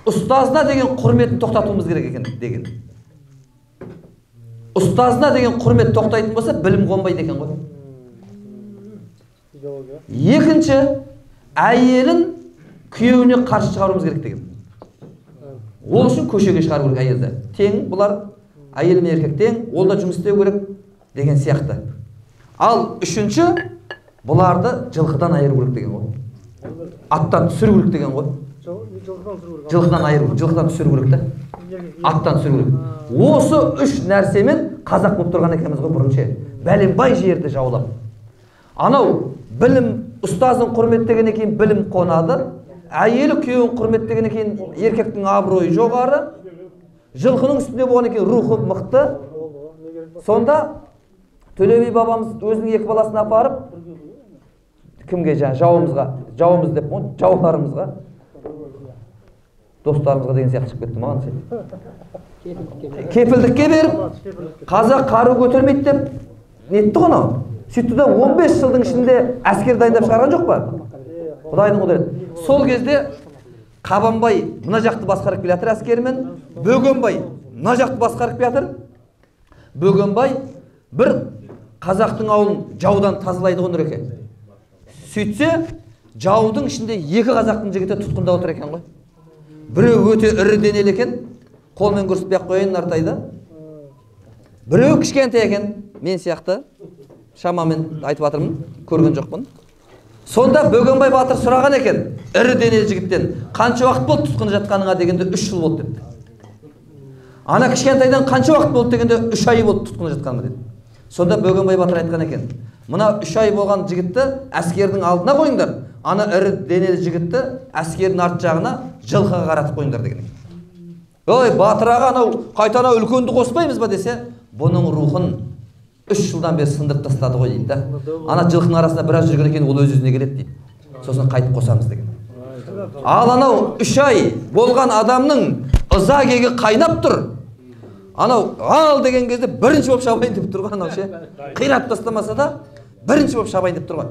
ұстазына деген құрметін тоқтатуымыз керек екен деген. Ұстазына деген құрмет тоқтайтын болса, білім қонбайды екен ғой. Екінші, әйелін күйеуіне қарсы шығаруымыз керек деген. Ол үшін көшеге шығару керек әйелді. Тең, бұлар әйел мен еркек тең, ол да жұмыс істеу керек деген сияқты. Ал үшінші, бұларды жылқыдан айыру керек деген ғой. Аттан түсіру керек деген ғой. Жылқыдан айыру, жылқыдан түсіру керек та. Аттан түсіру керек. Осы үш нәрсемен қазақ болып тұрған екенбіз ғой бұрынша. Бәленбай жерді жаулап. Анау білім, ұстазын құрметтеген екен білім қонады. Әйелі күйеуін құрметтеген екен еркектің абыройы жоғары. Жылқының үстінде болған екен рухы мықты. Сонда Төле би бабамыз өзінің екі баласын апарып, кімге жауымызға, жауымыз деп, жауларымызға, достарымызға деген сияқты шығып кетті маған сен. Кепілдікке беріп, қазақ қару көтермейді деп нетті ғой анау. Сөйтті де 15 жылдың ішінде әскер дайындап шығарған жоқ па? Құдайдың құдіреті. Сол кезде Қабанбай мына жақты басқарып келе жатыр әскерімен, Бөгенбай мына жақты басқарып келе жатыр. Бөгенбай бір қазақтың ауылын жаудан тазалайды ғой Нұреке. Сөйтсе, жаудың ішінде екі қазақтың жігіті тұтқында отыр екен ғой. Біреу өте ірі денелі екен, қолмен көрсетпей-ақ қояйын Нартайды. Біреу кішкентай екен, мен сияқты, шамамен айтып жатырмын, көрген жоқпын. Сонда Бөгенбай батыр сұраған екен, ірі денелі жігіттен, қанша уақыт болды тұтқында жатқаныңа дегенде 3 жыл болды депті. Ана кішкентайдан қанша уақыт болды дегенде 3 ай болды тұтқында жатқаныма деді. Сонда Бөгенбай батыр айтқан екен, мына 3 ай болған жігітті әскердің алдына қойыңдар, ана ірі денелі жігітті әскердің арт жағына жылқыға қаратып қойыңдар деген екен. Ой, батыр аға, анау қайтана үлкенді қоспаймыз ба десе, бұның рухын 3 жылдан бері сындырып тастады ғой дейді да. Ана жылқының арасында біраз жүрген екен, ол өз-өзіне келеді дейді. Сосын қайтып қосамыз деген. Ал анау 3 ай болған адамның ыза кегі қайнап тұр. Анау ал деген кезде бірінші болып шабайын деп тұр ғой анау ше. Қиратып тастамаса да бірінші болып шабайын деп тұр ғой.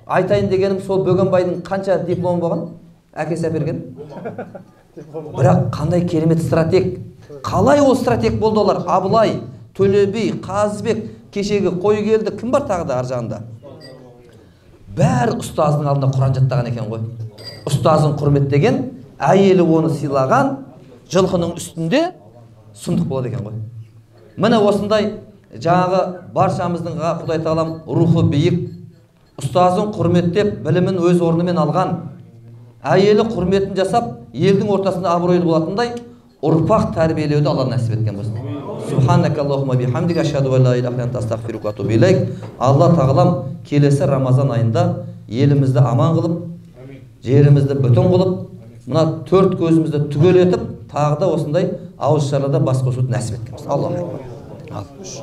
Айтайын дегенім сол Бөгенбайдың қанша дипломы болған? Әкесі әперген. Бірақ қандай керемет стратег. Қалай ол стратег болды олар? Абылай, Төле би, Қазыбек, кешегі Қойгелді, кім бар тағы да ар жағында? Бәрі ұстазының алдында Құран жаттаған екен ғой. Ұстазын құрметтеген, әйелі оны сыйлаған, жылқының үстінде сұмдық болады екен ғой. Міне осындай жаңағы баршамыздың Құдай тағалам рухы биік, ұстазын құрметтеп, білімін өз орнымен алған, әйелі құрметін жасап, елдің ортасында абыройлы болатындай ұрпақ тәрбиелеуді Алла нәсіп еткен болсын. Субханака Аллахумма бихамдика ашхаду ан ла илаха илля анта астағфирука ва атубу илейк. Алла тағалам келесі Рамазан айында елімізді аман қылып, жерімізді бүтін қылып, мына 4 көзімізді түгел етіп, тағы да осындай ауызшарада бас қосуды нәсіп еткен болсын. Аллах.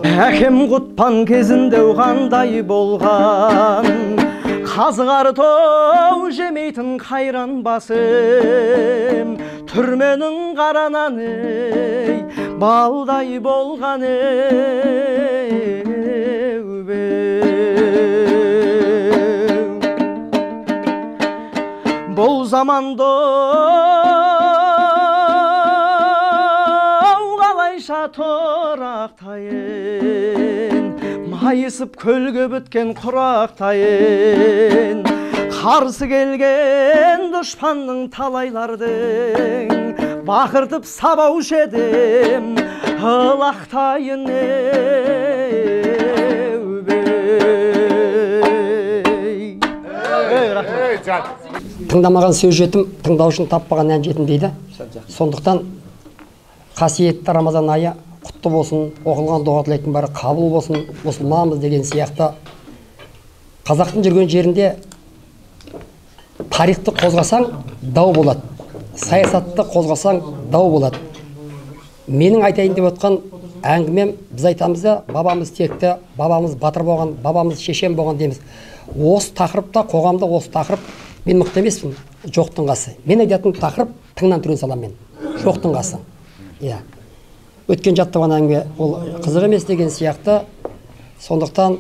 Әкем құтпан кезінде қандай болған, қазғар тоу жемейтін қайран басым, түрменің қара наны балдай болған бұл заманда қалайша тұрақтайын, майысып көлге біткен құрақтайын, қарсы келген дұшпанның талайлардың бақыртып сабаушы едім ылақтайын Тыңдамаған сөз жетім, тыңдаушын таппаған ән жетім дейді. Сондықтан қасиетті Рамазан айы құтты болсын, оқылған дұға тілектің бәрі қабыл болсын, мұсылманбыз деген сияқты. Қазақтың жүрген жерінде тарихты қозғасаң дау болады, саясатты қозғасаң дау болады. Менің айтайын деп отқан әңгімем біз айтамыз да, бабамыз текті, бабамыз батыр болған, бабамыз шешен болған дейміз. Осы тақырыпта, қоғамда осы тақырып мен мықты емеспін, жоқтың қасы. Мен айтатын тақырып тыңнан түрен салам мен, жоқтың қасы. Иә. Өткен жаттаған әңгіме ол қызық емес деген сияқты. Сондықтан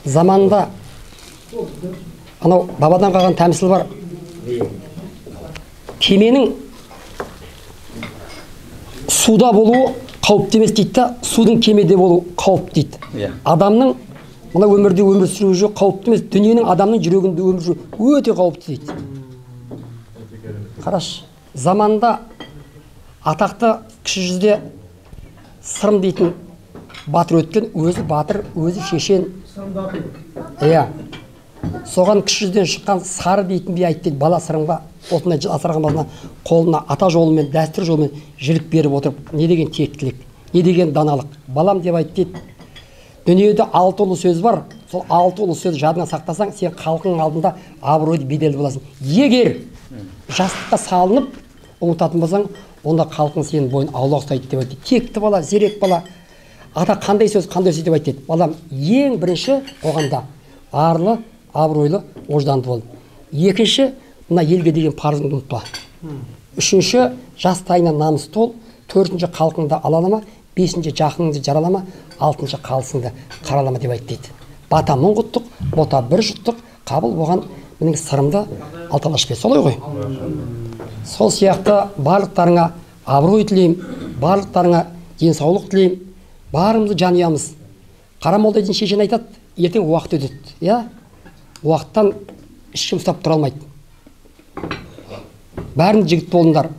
заманында анау бабадан қалған тәмсіл бар. Кеменің суда болуы қауіпті емес дейді да, судың кемеде болуы қауіпті дейді. Адамның мына өмірде өмір сүруі жоқ қауіпті емес, дүниенің адамның жүрегінде өмір сүруі өте қауіпті дейді. Қараш, заманда атақты кіші жүзде Сырым дейтін батыр өткен, өзі батыр, өзі шешен. Иә. Соған кіші жүзден шыққан Сары дейтін би айтты дейді, бала Сырымға отына асыраған баласына қолына ата жолымен, дәстүр жолымен жілік беріп отырып, не деген тектілік, не деген даналық. Балам деп айтты дейді, дүниеде 6 ұлы сөз бар, сол 6 ұлы сөз жадына сақтасаң, сен халқың алдында абыройды беделді боласың. Егер жастыққа салынып ұмытатын болсаң, онда халқың сенің бойын аулақ ұстайды деп айтты. Текті бала, зерек бала. Ата қандай сөз деп айтты. Балам, ең бірінші қоғамда арлы, абыройлы, ожданды бол. Екінші, мына елге деген парызыңды ұмытпа. Үшінші, жастайынан намысты бол. Төртінші, халқыңды алалама. Бесінші, жақыныңды жаралама. Алтыншы, қалысыңды қаралама деп айтты дейді. Бата мың құттық, бота бір жұттық, қабыл болған менің сырымды алталаш бе. Солай ғой? Сол сияқты барлықтарыңа абырой тілеймін, барлықтарыңа денсаулық тілеймін, барымызды жанұямыз. Қарамолда дейтін шешен айтады, ертең уақыт өтеді. Иә? Уақыттан ешкім ұстап тұра алмайды. Бәрін жігіт болыңдар.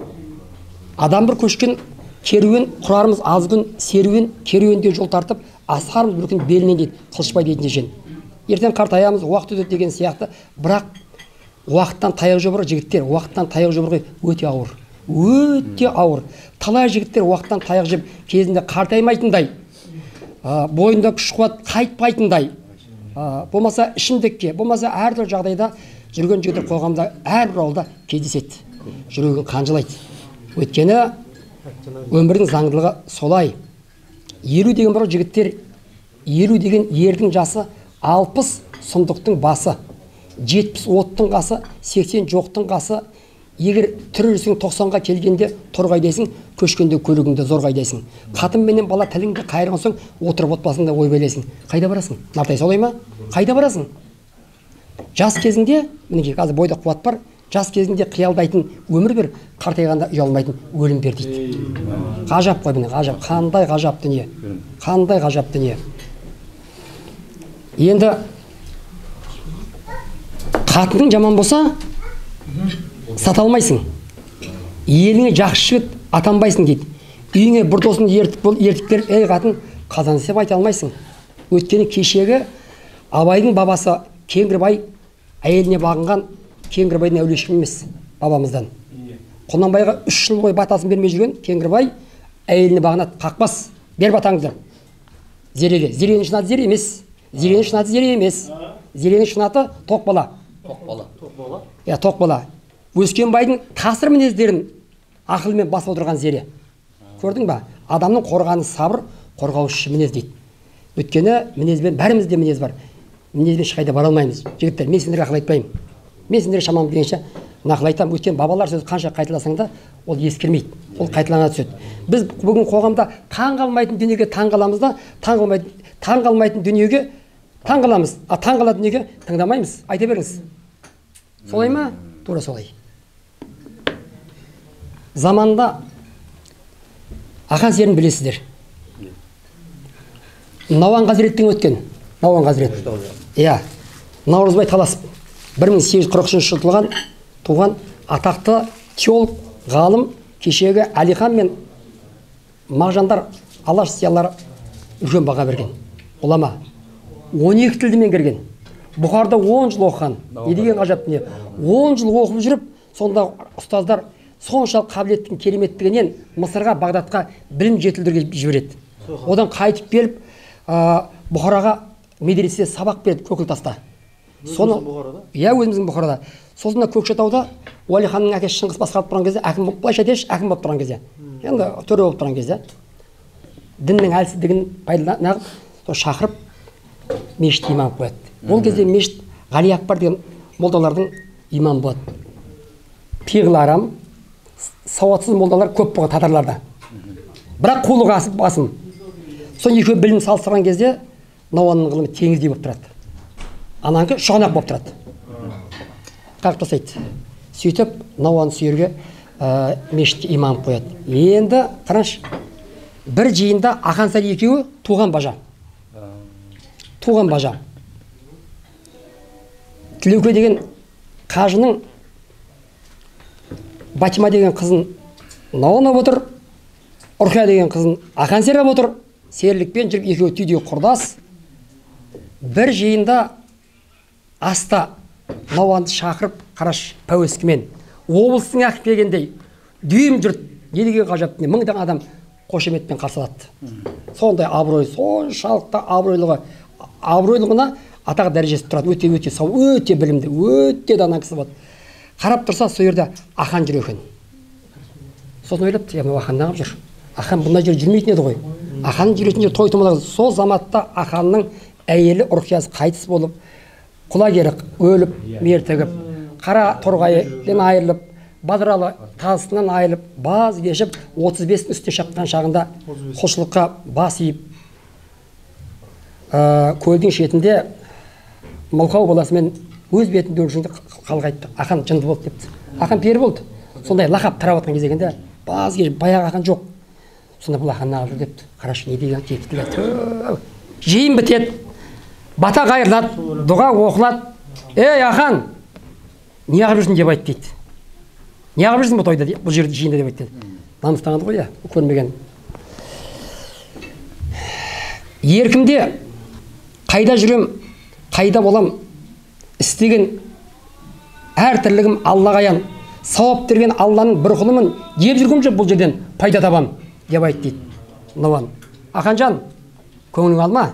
Адам бір көшкен керуен құрарымыз аз күн, серуен керуенде жол тартып, асқарымыз бір күн белінен дейді, қылышбай дейтін шешен. Ертең қартаямыз, уақыт өтеді деген сияқты, бірақ уақыттан таяқ жобыр жігіттер, уақыттан таяқ жобырға өте ауыр. Өте ауыр. Талай жігіттер уақыттан таяқ жеп кезінде қартаймайтындай, бойында күш қуат қайтпайтындай, болмаса ішімдікке, болмаса әртүрлі жағдайда жүрген жігіттер қоғамда әрбір ауылда кездеседі. Жүрегін қанжылайды. Өйткені өмірдің заңдылығы солай. 50 деген бір жігіттер, 50 деген ердің жасы, 60 сұмдықтың басы. 70 оттың қасы, 80 жоқтың қасы. Егер түрірсің 90-ға келгенде торғайдайсың, көшкенде көлігіңді зорғайдайсың. Қатын менен бала тіліңді қайырған соң, отырып отбасыңда ойбайлайсың. Қайда барасың? Нартай солай ма? Қайда барасың? Жас кезіңде, мінекей қазір бойда қуат бар, жас кезіңде қиялдайтын өмір бер, қартайғанда ұялмайтын өлім бер дейді. Ғажап қой міне, ғажап. Қандай ғажап дүние. Қандай ғажап дүние. Енді қатының жаман болса, сата алмайсың. Еліңе жақсы жігіт атанбайсың дейді. Үйіңе бір досын ертіп беріп, ей қатын, қазан сеп айта алмайсың. Өткені кешегі Абайдың бабасы Кеңгірбай әйеліне бағынған, Кеңгірбайдың әулешім емес бабамыздан. Құнанбайға 3 жыл бойы батасын бермей жүрген Кеңгірбай әйеліне бағынады, қақпас, бер батаңызды. Зереге, зеренің шынаты зере емес. Зеренің шынаты зере емес. Зеренің шынаты тоқ бала. Иә, тоқ бала. Өскенбайдың тасыр мінездерін ақылмен басып отырған зере. Көрдің ба? Адамның қорғаны сабыр, қорғаушы мінез дейді. Өткені мінезбен, бәрімізде мінез бар. Мінезбен ешқайда бара алмаймыз. Жігіттер, мен сендерге ақыл айтпаймын. Мен сендерге шамам келгенше нақыл айтамын. Өткен бабалар сөзі қанша қайталасаң да, ол ескермейді. Ол қайталана түседі. Біз бүгін қоғамда таң қалмайтын дүниеге таң қаламыз да, таң қалмайтын дүниеге таң қаламыз. Таң қалатын дүниеге тыңдамаймыз. Айта беріңіз. Солай ма? Тура солай. Заманда ақан серін білесіздер. Науан Қазіреттің өткен. Науан Қазірет. Иә. Наурызбай Таласып 1843 жылы туған атақты теолог, ғалым, кешегі Әлихан мен Мағжандар Алаш сиялары үлкен баға берген. Ғұлама 12 тілді меңгерген. Бұхарда 10 жыл оқыған. Не деген ғажап не? 10 жыл оқып жүріп, сонда ұстаздар соншалық қабілеттің кереметтігінен Мысырға, Бағдатқа білім жетілдірге жібереді. Одан қайтып келіп, Бұхараға медреседе сабақ береді Көкілтаста. Соны, иә, өзіміздің Бұхарада. сосын да Көкшетауда Уәлиханның әкесі Шыңғыс басқарып тұрған кезде, әкім былайша айтайыншы, әкім болып тұрған кезде, енді төре болып тұрған кезде, діннің әлсіздігін пайдаланып, шақырып мешіт имам қояды. Ол кезде мешіт Ғали Акбар деген молдалардың имам болады. Пиғыл арам, сауатсыз молдалар көп болған татарларда. Бірақ қолы басым. Сол екеуі білім салыстырған кезде Науанның ғылымы теңіздей болып тұрады. Анаңқы шұғанақ болып тұрады. Қақ жасайды. Сөйтіп Науан сүйерге мешітке имам қояды. Енді қараш, бір жиында Ақан Сәли екеуі туған бажа. Туған бажа. Тілеуке деген қажының Батима деген қызын Науан ап отыр, Ұрқия деген қызын Ақан Сері ап отыр. Серілікпен жүріп екеуі түйдей құрдас. Бір жиында аста Науанды шақырып, қараш пәуескімен облыстың әкіп келгендей дүйім жұрт не деген ғажап, мыңдаған адам қошеметпен қарсы алады. Сондай абырой, соншалықты абыройлығына атақ дәрежесі тұрады. Өте сау, өте білімді, өте дана кісі болады. Қарап тұрса, сол жерде Ақан жүр екен. Сосын ойлапты, Ақан неғып жүр? Ақан бұндай жер жүрмейтін еді ғой. Ақан жүретін жер той томалақ. Сол заматта Ақанның әйелі Ұрқиясы қайтыс болып, құлагері өліп, мертігіп, қара торғайдан айырылып, Бадыралы тазысынан айырылып, баз кешіп, 35-ін үсте шаққан шағында құлшылыққа бас иіп, көлдің шетінде Мылқау баласымен өз бетінде өлшіңді қалға айтты. Ақан жынды болды депті. Ақан пері болды. Сондай лақап тарап атқан кезегенде баз кешіп, баяғы Ақан жоқ. Сонда бұл Ақан нағып жүр депті. Қарашы, не деген тектілі. Жиын бітеді. Бата қайырлады, дұға оқылады. Ей, Ақан, не ағып жүрсің деп айтты дейді. Не ағып жүрсің бұл тойда, бұл жерде жиында деп айтты. Намыстанғанды ғой, көрмеген. Еркімде қайда жүрем, қайда болам, істеген әр тірлігім Аллаға аян, сауап берген Алланың бір құлымын, деп жүргім жоқ бұл жерден пайда табам деп айтты дейді. Науан, Ақанжан, көңілің алма.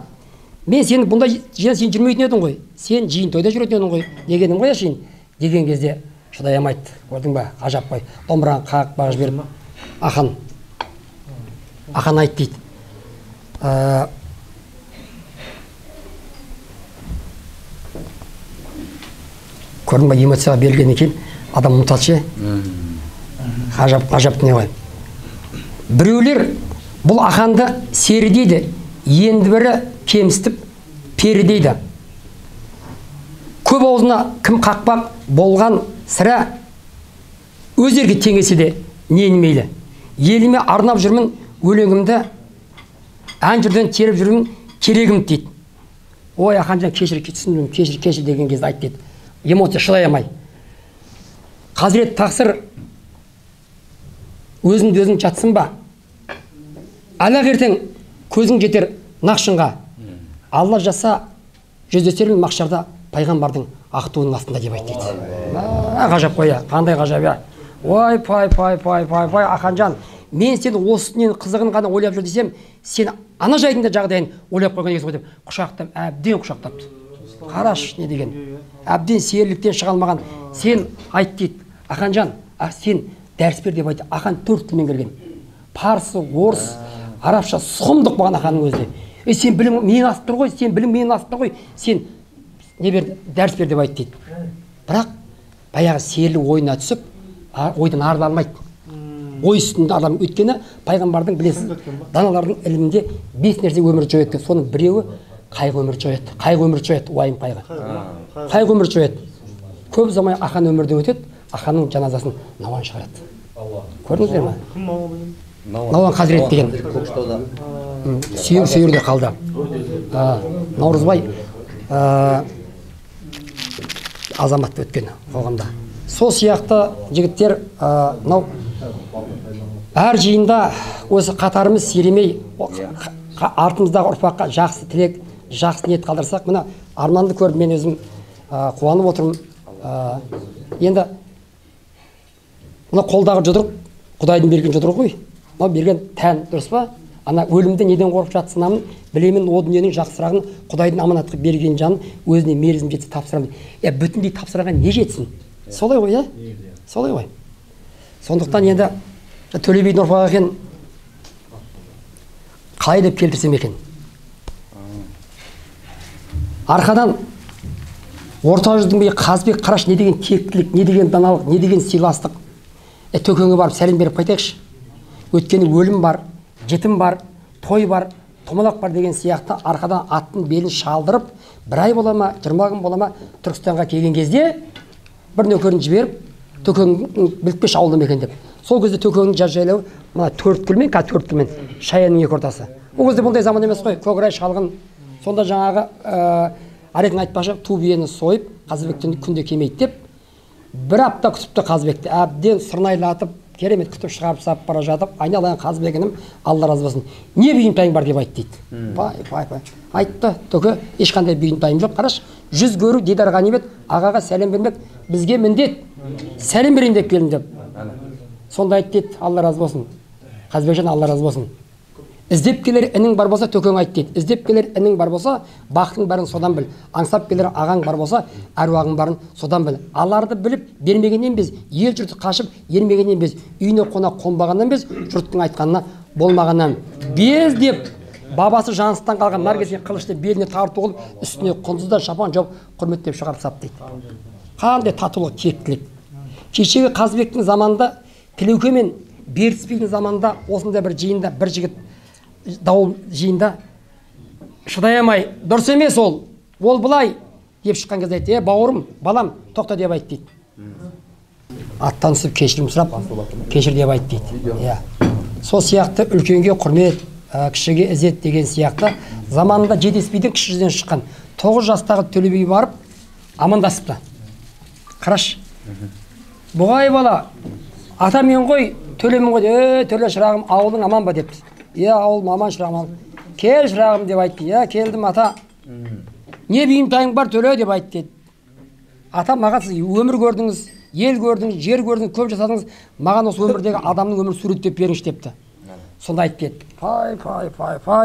Мен сені бұнда жиын сен жүрмейтін едің ғой. Сен жиын тойда жүретін едің ғой. Дегенім ғой ашын. Деген кезде шыдай алмайды. Көрдің ба? Ғажап қой. Домбыраны қағып бағып жіберіп Ақан айтты дейді. Көрдің ба, эмоцияға берілгеннен кейін адам ұмытады. Ғажап не ғой. Біреулер бұл Ақанды сері дейді, енді бірі кемістіп пері дейді. Көп аузына кім қақпақ болған сірә өздерге теңесе де ненмейлі. Еліме арнап жүрмін өлеңімді, ән жүрден теріп жүрмін керегім дейді. Ой, Ақанжан, кешір деген кезде айт дейді. Эмоция шыдай алмай. Қазірет тақсыр өзің жатсын ба? Ала ертең көзің жетер нақшынға. Алла жаса жүздесермін мақшарда пайғамбардың ақ туының астында деп айтты дейді. Ғажап қой, қандай ғажап. Ой, пай, Ақанжан, мен сені осы дүниенің қызығын ғана ойлап жүр десем, сен ана жайдың да жағдайын ойлап қойған екенсің ғой деп құшақтап, әбден құшақтапты. Қараш не деген. Әбден серіліктен шыға алмаған. Сен айт дейді. Ақанжан, сен дәріс бер деп айтты. Ақан 4 тілмен келген. Парсы, орыс, арабша сұмдық болған Ақанның өзі. Сен білім мені асып тұр ғой, сен білім мені асып тұр ғой. Сен не бер, дәріс бер деп айтты дейді. Бірақ баяғы серлі ойына түсіп, ойдан арыла алмайды. Ой үстінде адам өткені пайғамбардың білесіз, даналардың ілімінде 5 нәрсе өмір жояды. Соның біреуі қайғы өмір жояды. Қайғы өмір жояды, уайым қайғы. Қайғы өмір жояды. Көп ұзамай Ақан өмірден өтеді, Ақанның жаназасын Науан шығарады. Көрдіңіздер ме? Науан Қазірет деген. Сүйерде қалды. Наурызбай азаматты өткен қоғамда. Сол сияқты жігіттер әр жиында осы қатарымыз сиремей артымыздағы ұрпаққа жақсы тілек, жақсы ниет қалдырсақ, мына Арманды көріп мен өзім қуанып отырмын. Енді мына қолдағы жұдырық Құдайдың берген жұдырығы ғой. Мына берген тән, дұрыс па? Ана өлімде неден қорқып жатсынамын, білемін о дүниенің жақсырағын Құдайдың аманатқа берген жанын өзіне мерзім жетсе тапсырамын. Бүтіндей тапсырған не жетсін? солай ғой, иә? Солай ғой. Сондықтан енді Төле бидің ұрпағы екен, қалай деп келтірсем екен. Арқадан орта жүздің бейі Қазбек Қараш не деген тектілік, не деген даналық, не деген сыйластық. Төкеңе барып сәлем беріп қайтайықшы. Өткені өлім бар, жетім бар, той бар, томалақ бар деген сияқты арқадан аттың белін шалдырып, бір ай бола ма, 20 күн бола ма, Түркістанға келген кезде бір нөкерін жіберіп, Төкеңнің біліппеш ауылы ма екен деп. Сол кезде Төкеңнің жаз жайлауы мына 4 күлмен, 4 күлмен Шаянның екі ортасы. Ол кезде бұндай заман емес қой, көкірай шалғын. Сонда жаңағы Аретін айтпақшы, ту биені сойып, Қазыбектен күнде келмейді деп, бір апта күтіпті Қазыбекті, әбден сырнайлатып, керемет күтіп шығарып сап бара жатып, айналайын Қазыбегінім, Алла разы болсын. Не бұйымтайың бар деп айтты дейді. Пай. Айтты, Төке, ешқандай бұйымтайым жоқ, қараш, жүз көру дидар ғанимет, ағаға сәлем бермек, бізге міндет, сәлем берейін деп келдім деп. Сонда айтты дейді, Алла разы болсын. Қазыбекжан, Алла разы болсын. Іздеп келер інің бар болса, Төкең айт дейді. Іздеп келер інің бар болса, бақытың барын содан біл. Аңсап келер ағаң бар болса, әруағың барын содан біл. Аларды біліп бермегеннен біз, ел жұрты қашып ермегеннен біз, үйіне қонақ қонбағаннан біз, жұрттың айтқанына болмағаннан без деп, бабасы жаныстан қалған наркеске қылышты беліне тарту қылып, үстіне құндыздан шапан жауып құрметтеп шығарып сап дейді. Қандай татулық, тектілік. Кешегі Қазыбектің заманында, Тілеуке мен Бертіс бидің заманында осындай бір жиында бір жігіт дауыл жиында шыдай алмай, дұрыс емес ол былай деп шыққан кезде айтты, бауырым, балам, тоқта деп айтты дейді. Аттан түсіп кешірім сұрап, кешір деп айтты дейді. Сол сияқты үлкенге құрмет, кішіге ізет деген сияқты заманында Жетес бидің кіші жүзден шыққан 9 жастағы Төле би барып амандасыпты. Қараш, бұғай бала, атамен ғой, Төлемен ғой, Төле шырағым, ауылың аман ба депті. Ауылым аман шырағым, кел шырағым деп айтты. Келдім ата. Не бұйымтайың бар Төле деп айтты. Ата, маған сіз өмір көрдіңіз, ел көрдіңіз, жер көрдіңіз, көп жасадыңыз, маған осы өмірдегі адамның өмірін суреттеп беріңіз депті. Сонда айтты. Пай,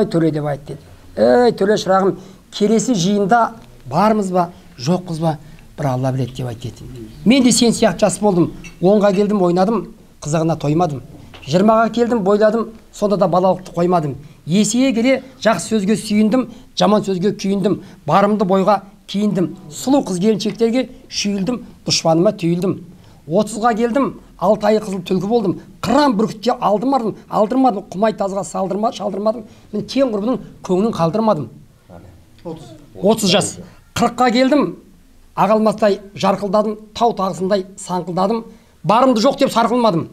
Төле деп айтты. Төле шырағым, келесі жиында бармыз ба, жоқпыз ба, бір Алла біледі деп айтты. Мен де сен сияқты жас болдым, 10-ға келдім, ойнадым, қызығына тоймадым. 20-ға келдім, бойладым, сонда да балалықты қоймадым. Есейе келе жақсы сөзге сүйіндім, жаман сөзге күйіндім, барымды бойға киіндім. Сұлу қыз келіншектерге шүйілдім, дұшпаныма түйілдім. 30-ға келдім, 6 айы қызыл түлкі болдым. Қыран бүркітке алдырмадым, құмай тазға шалдырмадым. Мен кен құрбының көңілін қалдырмадым. 30 жас. 40-қа келдім, ағалмастай жарқылдадым, тау тағысындай саңқылдадым. Барымды жоқ деп сарқылмадым.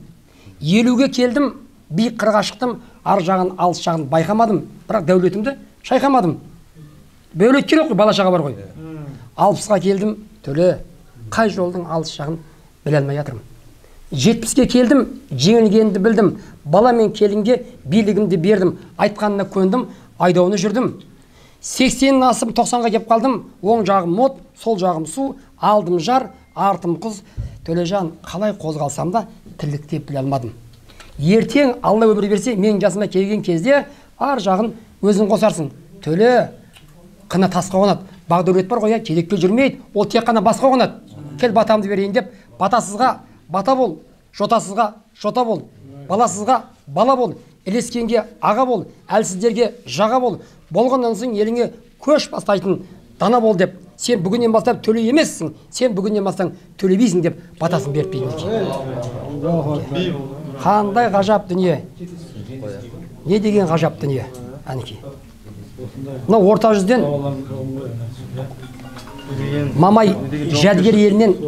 50-ге келдім, биік қырға шықтым, ар жағын, алыс жағын байқамадым, бірақ дәулетімді шайқамадым. Бөлет керек қой, бала шаға бар ғой. 60-ға келдім, Төле, қай жолдың алыс жағын біле алмай жатырмын. 70-ге келдім, жеңілгенді білдім, бала мен келінге билігімді бердім, айтқанына көндім, айдауына жүрдім. 80-нен асып 90-ға кеп қалдым, оң жағым мод, сол жағым су, алдым жар, артым қыз. Төлежан, қалай қозғалсам да тірліктеп біле алмадым. Ертең Алла өмір берсе, мен жасыма келген кезде ар жағын өзің қосарсың. Төле, қына тасқа қонады. Бағдәулет бар ғой, кезекке жүрмейді, ол тек қана басқа қонады. Кел батамды берейін деп, батасызға бата бол, жотасызға жота бол, баласызға бала бол, ілескенге аға бол, әлсіздерге жаға бол, болғаннан соң еліңе көш бастайтын дана бол деп. Сен бүгіннен бастап Төле емессің, сен бүгіннен бастан Төле бисің деп батасын беріп берді. Қандай ғажап дүние. Не деген ғажап дүние. Әнекей. Мына орта жүзден Мамай жәдігер елінен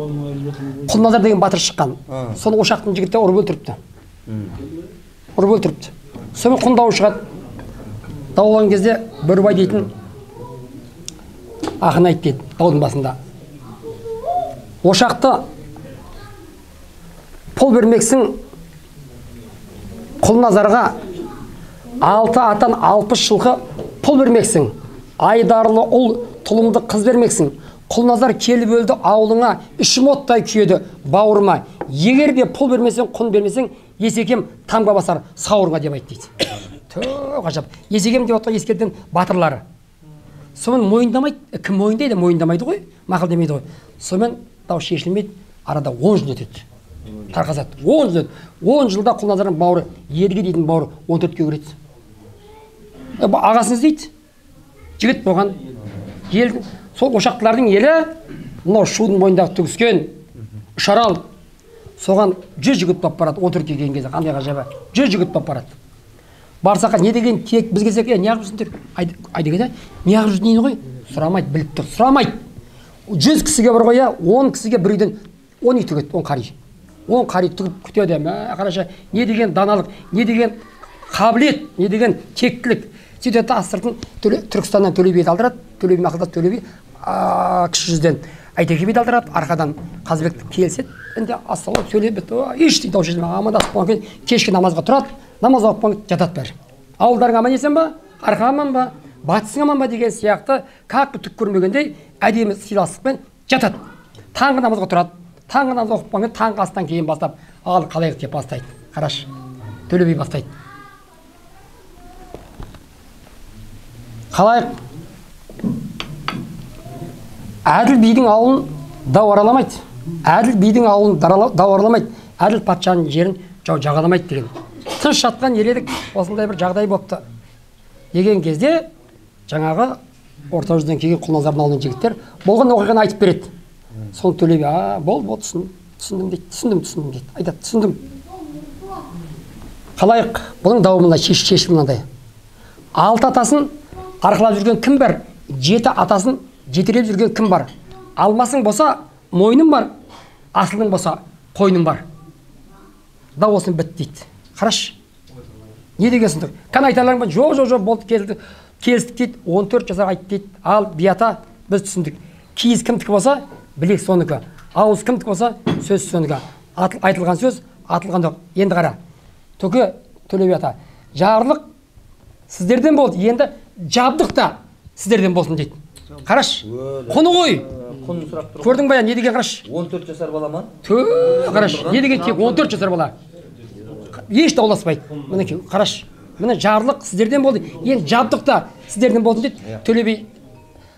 Құлназар деген батыр шыққан. Соны ошақтың жігіті ұрып өлтіріпті. Соны құндауы шығады. Дауылған кезде Бөрібай дейтін ақын айт дейді, даудың басында. Ошақты пұл бермексің Құлназарға, 6 атан 60 жылқы пұл бермексің. Айдарлы ұл тұлымды қыз бермексің. Құлназар келіп өлді ауылыңа, ішім оттай күйеді бауырыма. Егер де пұл бермесең, құн бермесең, Есекем тамға басар сауырыңа деп айт дейді. Ғажап. Есекем деп отқа ескерден батырлары. Сомен мойындамайды, кім мойындайды, мойындамайды ғой, мақыл демейді ғой. Сомен дау шешілмейді, арада 10 жыл өтеді. Тарқасады. 10 жыл. 10 жылда Құлназардың бауыры, Едіге дейтін бауыры 14-ке кіреді. Ағасын іздейді. Жігіт болған. Ел, сол ошақтылардың елі, мынау шудың бойындағы түгіскен, Үшарал, соған 100 жігіт топ барады, 14-ке келген кезде, қандай ғажабы. 100 жігіт топ барады. Барсаққа не деген тек бізге сек, не ағып жүрсіңдер? Айдеге, не ағып жүрсің дейді ғой? Сұрамайды, біліп тұр, сұрамайды. 100 кісіге бар ғой, 10 кісіге бір үйден 10 үй тігеді, 10 қари. 10 қари тігіп күтеді. Қараша, не деген даналық, не деген қабілет, не деген тектілік. Сөйтеді астыртын Түркістаннан Төле биді алдырады, Төле би мақылдады, Төле би кіші жүзден Әйтеке биді алдырады, арқадан Қазыбек келседі. Енді ассалам сөйлеп бітті, ештеңе дау шешілмей амандасып болған кейін кешкі намазға тұрады, намаз оқып болған жатады бәрі. Ауылдарың аман есен ба, арқа аман ба, батысың аман ба деген сияқты как түк көрмегендей әдемі сыйластықпен жатады. Таңғы намазға тұрады, таңғы намаз оқып болған таңғы астан кейін бастап ал қалайық деп бастайды. Қараш, Төле би бастайды. Қалайық? Әділ бидің ауылын дау араламайды. Әділ бидің ауылын дау араламайды. Әділ патшаның жерін жау жағаламайды деген. Тыныш жатқан ел едік, осындай бір жағдай болыпты. Деген кезде жаңағы орта жүзден келген Құлназардың ауылының жігіттер болған оқиғаны айтып береді. Соны Төле би, болды, түсіндім дейді. Түсіндім дейді. Айтады, түсіндім. Қалайық? Бұның дауы мындай, шешім мынандай. 6 атасын арқылап жүрген кім бар? 7 атасын жетелеп жүрген кім бар? Алмасың болса, мойның бар, асылың болса, қойның бар. Да осын бітті дейді. Қараш, не дегенсіңдір? Қан айтарларың ба? Жоқ, болды, келістік дейді, 14 жасар айтты дейді. Ал бията, біз түсіндік. Киіз кімдікі болса, білек соныкі. Ауыз кімдікі болса, сөз соныкі. Айтылған сөз, атылған жоқ. Енді қара. Төке, Төле бията, жарлық сіздерден болды, енді жабдық та сіздерден болсын дейді. Қараш, құны ғой. Көрдің бая, не деген қараш? 14 жасар бала ма? Қараш, не деген тек 14 жасар бала. Еш дауласпайды. Мінекей, қараш, міне жарлық сіздерден болды, енді жабдық та сіздерден болсын дейді. Төле би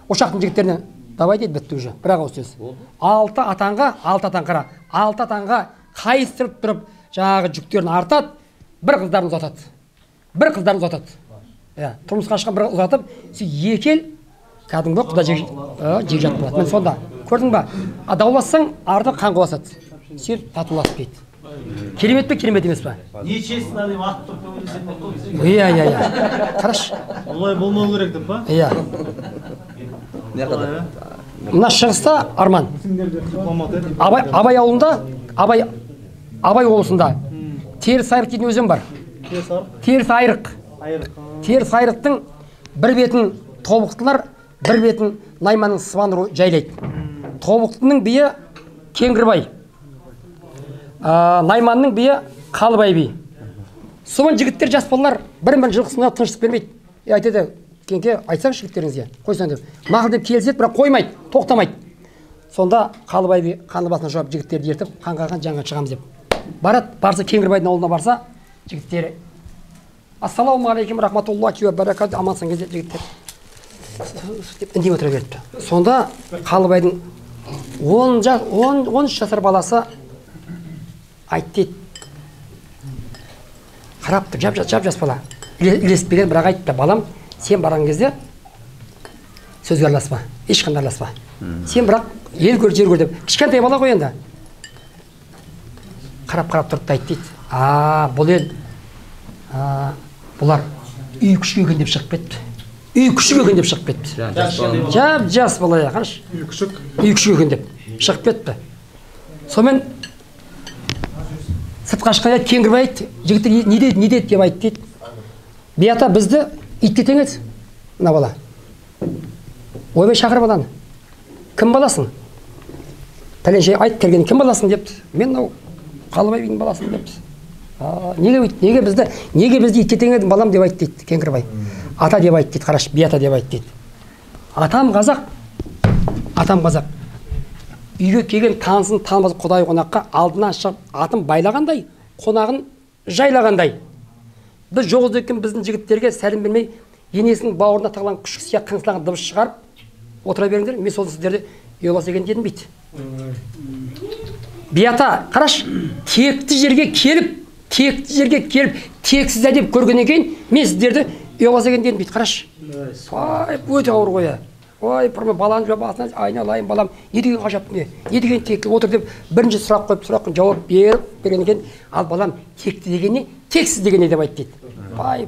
ошақтың жігіттеріне давай дейді, бітті уже. Бірақ осы сөз. 6 атанға қара. 6 атанға қайыстырып тұрып, жаңағы жүктерін артады, бір қыздарын ұзатады. Тұрмысқа шыққан бір ұзатып, екел кәдімгі құда жек жатып болады. Мен сонда көрдің ба? Даулассаң арды қан қоласады. Сен татуласып дейді. Керемет пе, керемет емес пе? Нечестно деп ат тұрып өңдесең. Иә. Қараш. Олай болмау керек деп па? Иә. Мына шығыста Арман. Абай ауылында, Абай облысында Теріс айрық дейтін өзен бар. Теріс айрық. Теріс айрықтың бір бетін тобықтылар, бір бетін Найманның Сыбаныр жайлайды. Тобықтының биі Кеңгірбай, Найманның биі Қалыбай би. Соған жігіттер жас балалар бір-бірін жылқысына тыныштық бермейді. Айтады, Кеңке, айтсаң жігіттеріңізге, қойсан деп. Мақыл деп келіседі, бірақ қоймайды, тоқтамайды. Сонда Қалыбай би қанды басына жауап жігіттерді ертіп, қанға жаңға шығамыз деп. Барса Кеңгірбайдың ауылына барса, жігіттері ассалаумағалейкум рахматуллахи ва баракат, амансың кезде жігіттер деп үндей отыра беріпті. Сонда Қалыбайдың 13 жасар баласы айтты дейді. Қарапты, жап жас бала. Ілеспеген, бірақ айтты, балам, сен барған кезде сөзге араласпа, ешқандай араласпа. Сен бірақ ел көр, жер көр деп. Кішкентай бала ғой енді. Қарап тұрып та айтты дейді. Бұл ел, бұлар үй күшік екен деп шығып кетті. Үй күшік екен деп шығып кетті. Жап-жас бала, қараш. Үй күшік екен деп шығып кетті. Сонымен сыртқа шыққан еді, Кеңгірбай айтты, жігіттер не деді деп айтты дейді. Бията бізді итке теңеді, мына бала. Ойбай шақыр баланы. Кім баласың? Пәленше айт келген, кім баласың депті. Мен Қалыбай бидің баласын депті. Неге бізді итке теңедің балам деп айтты дейді Кеңгірбай. Ата деп айтты дейді, қараш, бията деп айтты дейді. Атам қазақ. Үйге келген танысын танымас құдай қонаққа алдынан шығып атын байлағандай, қонағын жайлағандай. Біз жоғыз екен біздің жігіттерге сәлем бермей, енесінің бауырына тағылған күшік сияқты қыңсылаған дыбыс шығарып отыра беріңдер. Мен сол сіздерді ұялас екен дедім бейді. биата қараш, текті жерге келіп, тексіз деп көргеннен кейін мен сіздерді ұяласа екен дедім дейді. Қараш, өте ауыр ғой. Ой, баланың жобасына айналайын балам, не деген ғажап, не деген текті отыр деп бірінші сұрақ қойып, сұраққа жауап берген екен. Ал балам, текті деген не, тексіз деген не деп айтты дейді. Пай.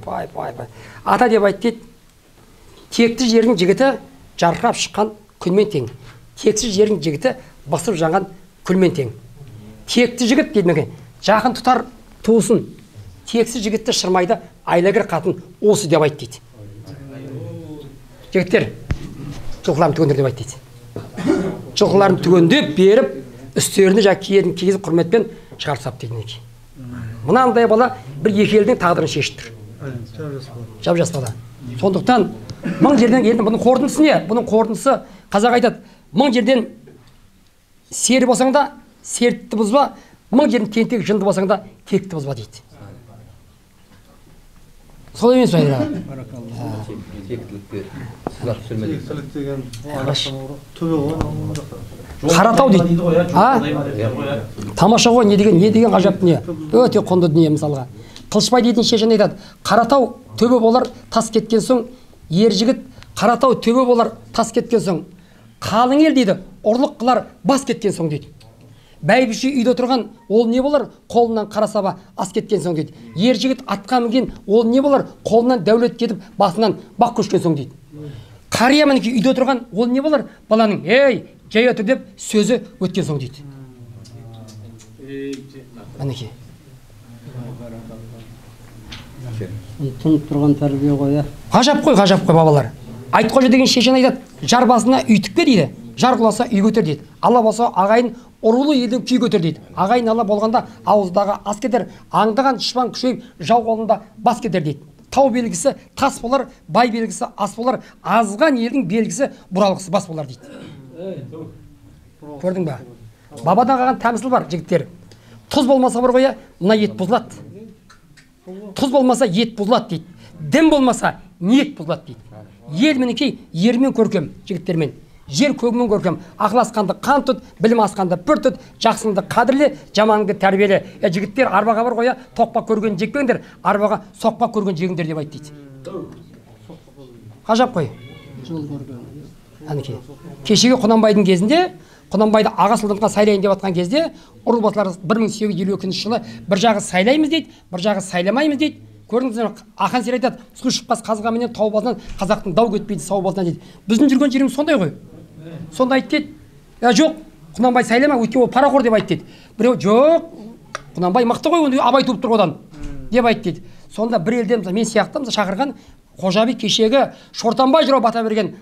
Ата деп айтты дейді, текті жердің жігіті жарқырап шыққан күнмен тең. Тексіз жердің жігіті басып жанған күлмен тең. Текті жігіт дейді мекен, жақын тұтар туысын. Тексіз жігітті шырмайды айлagir қатын осы деп айтты дейді. Жігіттер, жылқыларын түгендер деп айтты дейді. Жылқыларын түгендеп беріп, үстеріне киетін кигізіп құрметпен шығарсап дейді. Мынандай бала бір екі елдің тағдырын шештір. Жап-жас бала. Сондықтан мың жерден енді бұның қорытындысы не? Бұның қорытындысы қазақ айтады, мың жерден сері болсаң да сертті бұзба, мың жерден тентек жынды болсаң да текті бұзба дейді. Сол емес пе? Тектілікке сызат түсірмедік. Қаратау дейді. Тамаша ғой, не деген ғажап дүние. Өте құнды дүние мысалға. Қылышбай дейтін шешен айтады, Қаратау төбе болар тас кеткен соң, ер жігіт Қаратау төбе болар тас кеткен соң, қалың ел дейді, ұрлық қылар бас кеткен соң дейді. Бәйбіше үйде отырған, ол не болар? Қолынан қара саба ас кеткен соң дейді. Ер жігіт атқа мінген, ол не болар? Қолынан дәулет кетіп, басынан бақ көшкен соң дейді. Қария мінекей үйде отырған, ол не болар? Баланың, ей, жай отыр деп сөзі өткен соң дейді. Мінекей. Тұнып тұрған тәрбие ғой. Ғажап қой бабалар. Айтқожа деген шешен айтады, жар басына үй тікпе дейді, жар құласа үй көтер дейді. Алла болса ағайын ұрулы елдің күй көтер дейді. Ағайын алла болғанда ауыздағы ас кетер, аңдаған дұшпан күшейіп, жау қолында бас кетер дейді. Тау белгісі тас болар, бай белгісі ас болар, азған елдің белгісі бұралғысы бас болар дейді. Көрдің ба? Бабадан қалған тәмсіл бар жігіттер. Тұз болмаса бір қоя, мына ет бұзылады. Тұз болмаса ет бұзылады дейді. Дін болмаса ниет бұзылады дейді. Ел мінекей ермен көркем жігіттермен. Жер көгімен көркем, ақыл асқанды қан тұт, білім асқанды пір тұт, жақсыңды қадірле, жаманыңды тәрбиеле. Жігіттер арбаға бар қоя, тоқпа көрген жекпеңдер, арбаға соқпа көрген жегіңдер деп айтты дейді. Ғажап қой. Кешегі Құнанбайдың кезінде, Құнанбайды аға сұлтанға сайлайын деп атқан кезде, Орынбасылар 1852 жылы бір жағы сайлаймыз дейді, бір жағы сайламаймыз дейді. Көрдіңіздер, ақан сері айтады, су шықпас қазға менен тау басынан қазақтың дау кетпейді сау басынан дейді. Біздің жүрген жеріміз сондай ғой. Сонда айтты дейді. Жоқ, Құнанбай сайлама, өйткені ол парақор деп айтты дейді. Біреу жоқ, Құнанбай мықты ғой, онда абай туып тұр одан деп айтты дейді. Сонда бір елде мен сияқты шақырған Қожабек кешегі Шортанбай жырау бата берген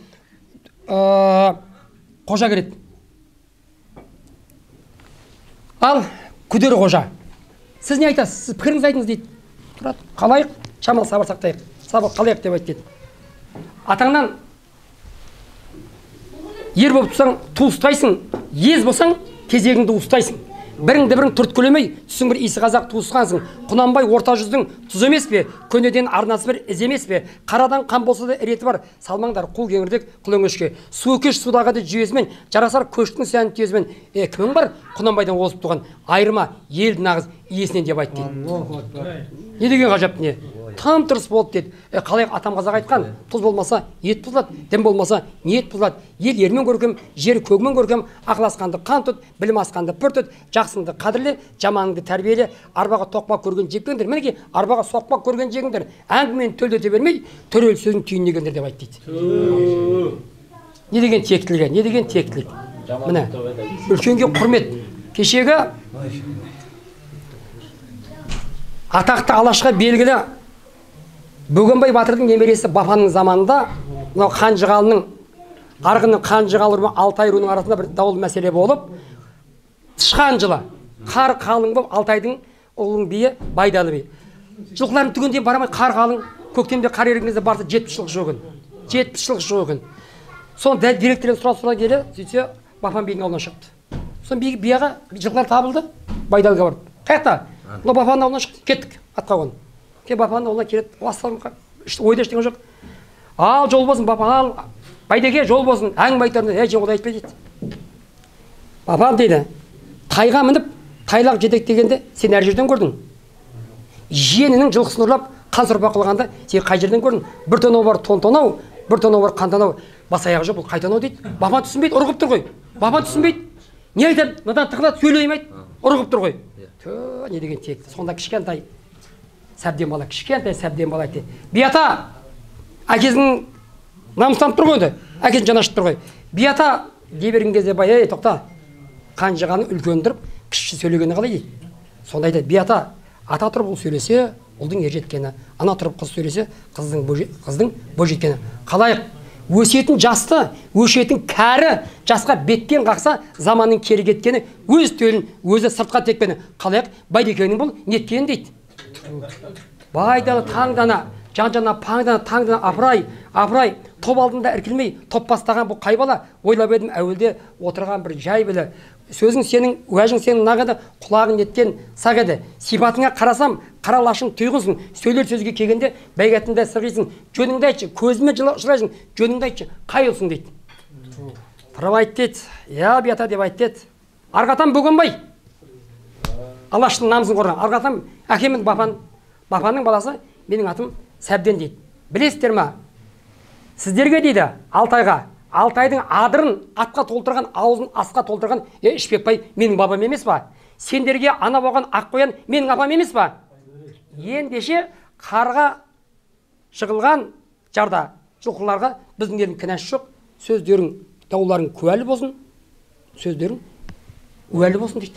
қожа келеді. Ал күдері қожа. Сіз не айтасыз? Сіз пікіріңізді айтыңыз дейді. Тұрады. Қалайық? Шамал сабыр сақтайық. Сабыр қалайық деп айтты. Атаңнан ер болып тұрсаң, ту ұстайсың, ез болсаң, кезегіңді ұстайсың. Біріңді бірің түрткілемей, түсің бір исі қазақ туысқансың. Құнанбай орта жүздің тұз емес пе? Көнеден арнасы бір із емес пе? Қарадан қан болса да іреті бар. Салмаңдар құл кеңірдек құл өңешке. Су өкеш судағады жүйесімен, жарасар көштің сән түйесімен. Кімің бар? Құнанбайдан озып туған. Айырма ел нағыз иесінен деп айтты. Не деген ғажап не? Там тұрыс болды деді. Қалай атам қазақ айтқан, тұз болмаса ет бұзылады, дін болмаса ниет бұзылады. Ел ермен көркем, жер көгімен көркем, ақыл асқанды қан тұт, білім асқанды пір тұт, жақсыңды қадірле, жаманыңды тәрбиеле, арбаға тоқпа көрген жекпеңдер. Мінекей арбаға соқпа көрген жегіңдер. Әңгімені төлдете бермей, төрел сөзін түйіндегендер деп айтты дейді. Не деген тектілік, не деген тектілік. Міне, үлкенге құрмет. Кешегі атақты алашқа белгілі Бөгенбай батырдың немересі Бапанның заманында мынау Қанжығалының арғынның Қанжығалы Алтай руының арасында бір даулы мәселе болып, тышқан жылы қар қалың болып Алтайдың ұлының биі Байдалы би. Жылқыларын түгенден барамай қар қалың, көктемде қар ерігіңізде барса 70 жылғы жоғын. 70 жылғы жоғын. Соны директордан сұра келе, сөйтсе Бапан бидің аулынан шықты. Соны бияға жылқылар табылды, Байдалыға барып. Қаяқта? Бұл Бапанның аулынан шықты, кеттік атқа қонып. Бапанның олай келеді, ойда ештеңе жоқ. Ал жол болсын, Бапан, ал Байдеке жол болсын, әңгіме айтарында, жеңіл айтпай дейді. Бапан дейді, тайға мініп тайлақ жетектегенде сен әр жерден көрдің. Жиенінің жылқысын ұрлап қан сорпа қылғанда сен қай жерден көрдің? Бір тонау бар тонау, бір тонау бар қантанау. Бас аяғы жоқ, бұл қай тонау дейді. Бабан түсінбейді, ұрғып тұр ғой. Бабан түсінбейді. Не айтады? Мынадан тығылады, сөйлемейді. Ұрғып тұр ғой. Тө, не деген текті. Сонда кішкентай сәбден бала, кішкентай сәбден бала айтты. Биата, әкесінің намыстанып тұр ғой, әкесін жанашып тұр ғой. Биата дей берген кезде бай, тоқта, қанжығаны үлкендіріп, кіші сөйлегені қалай дейді. Сонда айтады, биата, ата тұрып ұл сөйлесе, ұлдың ер жеткені, ана тұрып қыз сөйлесе, қыздың бой жеткені. Қалайық, өсетін жасты, өшетін кәрі жасқа бетпен қақса, заманның кері кеткені, өз төлін, өзі сыртқа текпені. Қалайық, байдекенің бұл неткені дейді. Байдалы таңдана, жан-жана паңдана, таңдана, апырай, топ алдында іркілмей, топ бастаған бұл қай бала? Ойлап едім, әуелде отырған бір жай білі. Сөзің сенің, уәжің сенің нағады, құлағың неткен сақ еді. Сипатыңа қарасам, қаралашың тұйғынсың, сөйлер сөзге келгенде бәйгәтінде сырғисың. Жөніңді айтшы, көзіме ұшырайсың, жөніңді айтшы, қай ұлсың дейді. Тұрып айт деді, я биата деп айт деді. Арғатам бөгенбай. Алаштың намысын қорған. Арғатам әкемін бапанның баласы, менің атым Сәбден дейді. Білесіздер ма? Сіздерге дейді Алтайдың адырын атқа толтырған, аузын асқа толтырған Ішпекбай менің бабам емес па? Сендерге ана болған Аққоян менің апам емес па? Ендеше қарға жығылған жарда жылқыларға біздің елдің кінәсі жоқ. Сөздерің, дауларың куәлі болсын, сөздерің уәлі болсын дейді.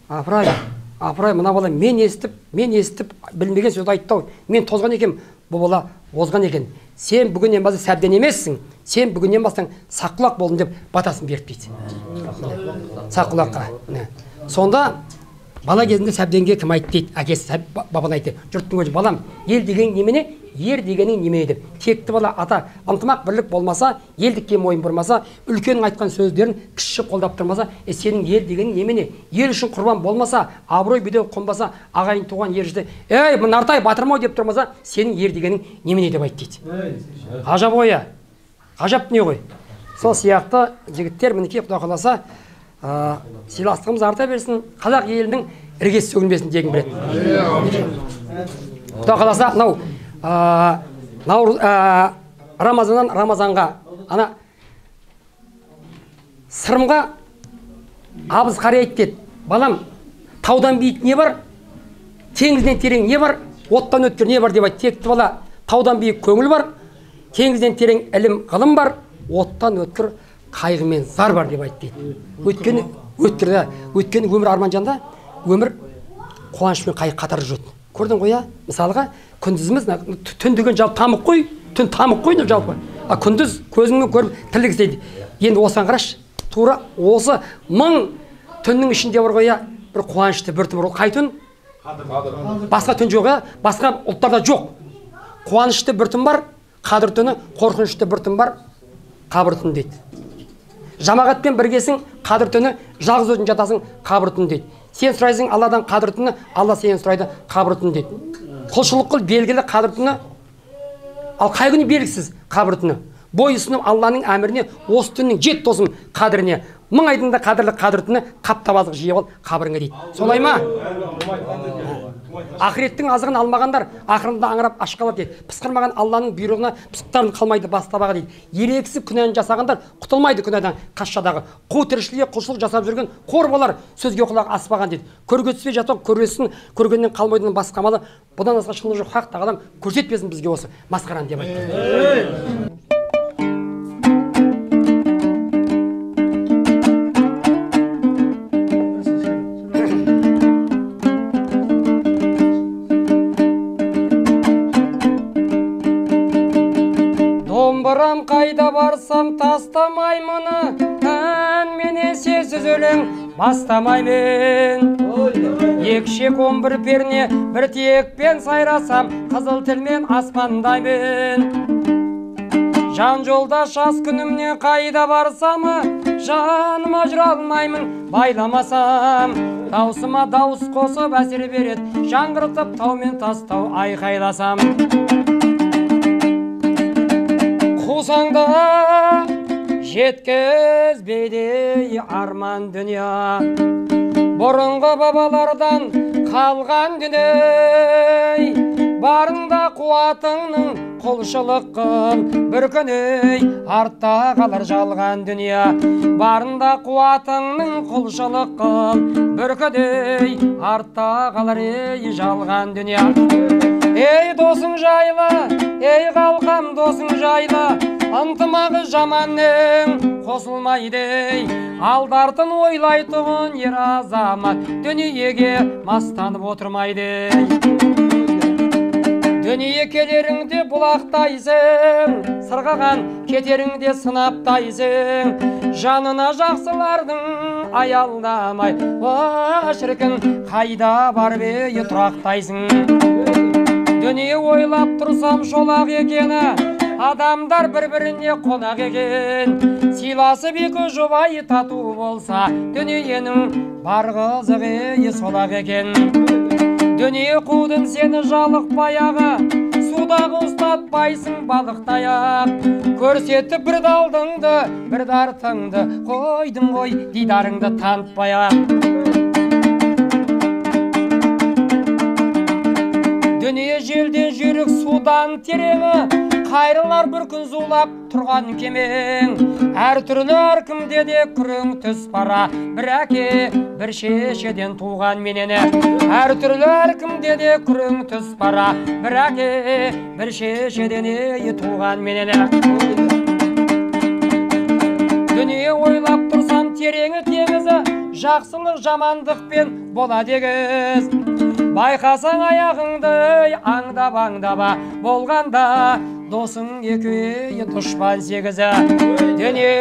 Апырай, мына бала мен естіп, білмеген сөз айттау. Мен тозған екем, бұл бала озған екен. Сен бүгіннен базы Сәбден емессің. Сен бүгіннен бастан Саққұлақ болдың деп батасын беріп дейді. Саққұлаққа. Сонда бала кезінде Сәбденге кім айтты дейді? Әкесі бабан айтты. Жұрттың өзі балам, ел деген немене, ер дегенің немене деп. Текті бала ата, ынтымақ бірлік болмаса, елдікке мойын бұрмаса, үлкеннің айтқан сөздерін кіші қолдап тұрмаса, сенің ел дегенің немене, ел үшін құрбан болмаса, абырой бедел қонбаса, ағайын туған ер жіті, Нартай батырмау деп тұрмаса, сенің ер дегенің немене деп айт дейді. Ғажап ойы, ғажап не ғой. Сол сияқты жігіттер мінекей Құда қаласа сыйластығымыз арта берсін, қазақ елінің іргесі сөгілмесін дегім біледі. Құда қаласа, Рамазаннан Рамазанға ана сырымға абыз қарайды деді. Балам, таудан биік не бар? Теңізден терең не бар? Оттан өткір не бар деп айтты. Текті бала, таудан биік көңіл бар, теңізден терең ілім ғылым бар, оттан өткір қайғы мен зар бар деп айтты дейді. Өткені өмір арманжанда, өмір қуаныш пен қайғы қатар жүреді. Көрдің ғой, мысалға, күндізіміз түн деген жалпы тамық қой, түн тамық қой жалпы. Күндіз көзіңмен көріп тірлік істейді. Енді осыған қарашы, тура осы 1000 түннің ішінде бар ғой, бір қуанышты бір түн, қай түн? Басқа түн жоқ, басқа ұлттарда жоқ. Қуанышты бір түн бар, қадір түні, қорқынышты бір түн бар, қабір түн дейді. Жамағатпен біргесің, қадір түні, жалғыз өзің жатасың, қабір түн дейді. Сен сұрайсың Алладан қадір түні, Алла сен сұрайды қабір түні дейді. Құлшылық қыл белгілі қадір түні, ал қай күні белгісіз қабір түні. Бой ұсынып Алланың әміріне, осы түннің 7 тосым қадіріне, 1000 айдында қадірлі қадір түні, қаптабазық жиып ал қабіріңе дейді. Солай ма? Ақыреттің азығын алмағандар ақырында аңырап аш қалады дейді. Пысқырмаған Алланың бұйрығына пысықтарын қалмайды бастабаға дейді. Ерексіз күнәні жасағандар құтылмайды күнәдан қасшадағы. Қу тіршілікке құлшылық жасап жүрген қор болар, сөзге құлақ аспаған дейді. Көрге түспей жатқан көресін, көргеннен қалмайдың басқа амалы. Бұдан басқа шындығы жоқ хақ тағалам көрсетпесін бізге осы масқараны деп айтты. Домбырам қайда барсам тастамай мұны, ән менен сесіз өлең бастамаймын. Екшек 11 перне бір тиекпен сайрасам, қызыл тілмен аспандаймын. Жан жолдаш жас күнімне қайда барсамы, жаныма жүре алмаймын байламасам. Даусыма дауыс қосып әсер береді, жаңғыртып тау мен тастау айқайласам. Қусаңда жеткізбейді арман дүния. Бұрынғы бабалардан қалған дүней, барында қуатыңның құлшылық қыл, бір күні артта қалар жалған дүния. Барында қуатыңның құлшылық қыл, бір күні артта қалар жалған дүния. Ей досың жайлы, ей қалқам досың жайлы, ынтымағы жаманның қосылмайды. Алдартын ойлайтұғын ер азамат дүниеге мастанып отырмайды. Дүние келеріңде бұлақтайсың, сырғаған кетеріңде сынаптайсың. Жанына жақсылардың аялдамай, о шіркін қайда барып тұрақтайсың. Дүние ойлап тұрсам шолақ екені, адамдар бір-біріне қонақ екен. Сыйласып екі жұбай тату болса, дүниенің бар қызығы солақ екен. Дүние қудың сені жалықпаяғы, судағы ұстатпайсың балықтаяқ. Көрсетіп бір далдыңды, бір дартыңды, қойдың ғой дидарыңды танытпаяқ. Дүние желден жүйрік судан тереңі, қайрылар бір күн зулап тұрған кемең. Әр түрлі әркімде де күрің түс пара, бір әке, бір шешеден туған менені. Әр түрлі әркімде де күрің түс пара, бір әке, бір шешеден туған менені. Дүние ойлап тұрсам тереңі теңізі, жақсылық жамандықпен бола дегіз. Байқасаң аяғыңды аңдап-аңдаба, болғанда досың екеуі дұшпан сегізі. Дүние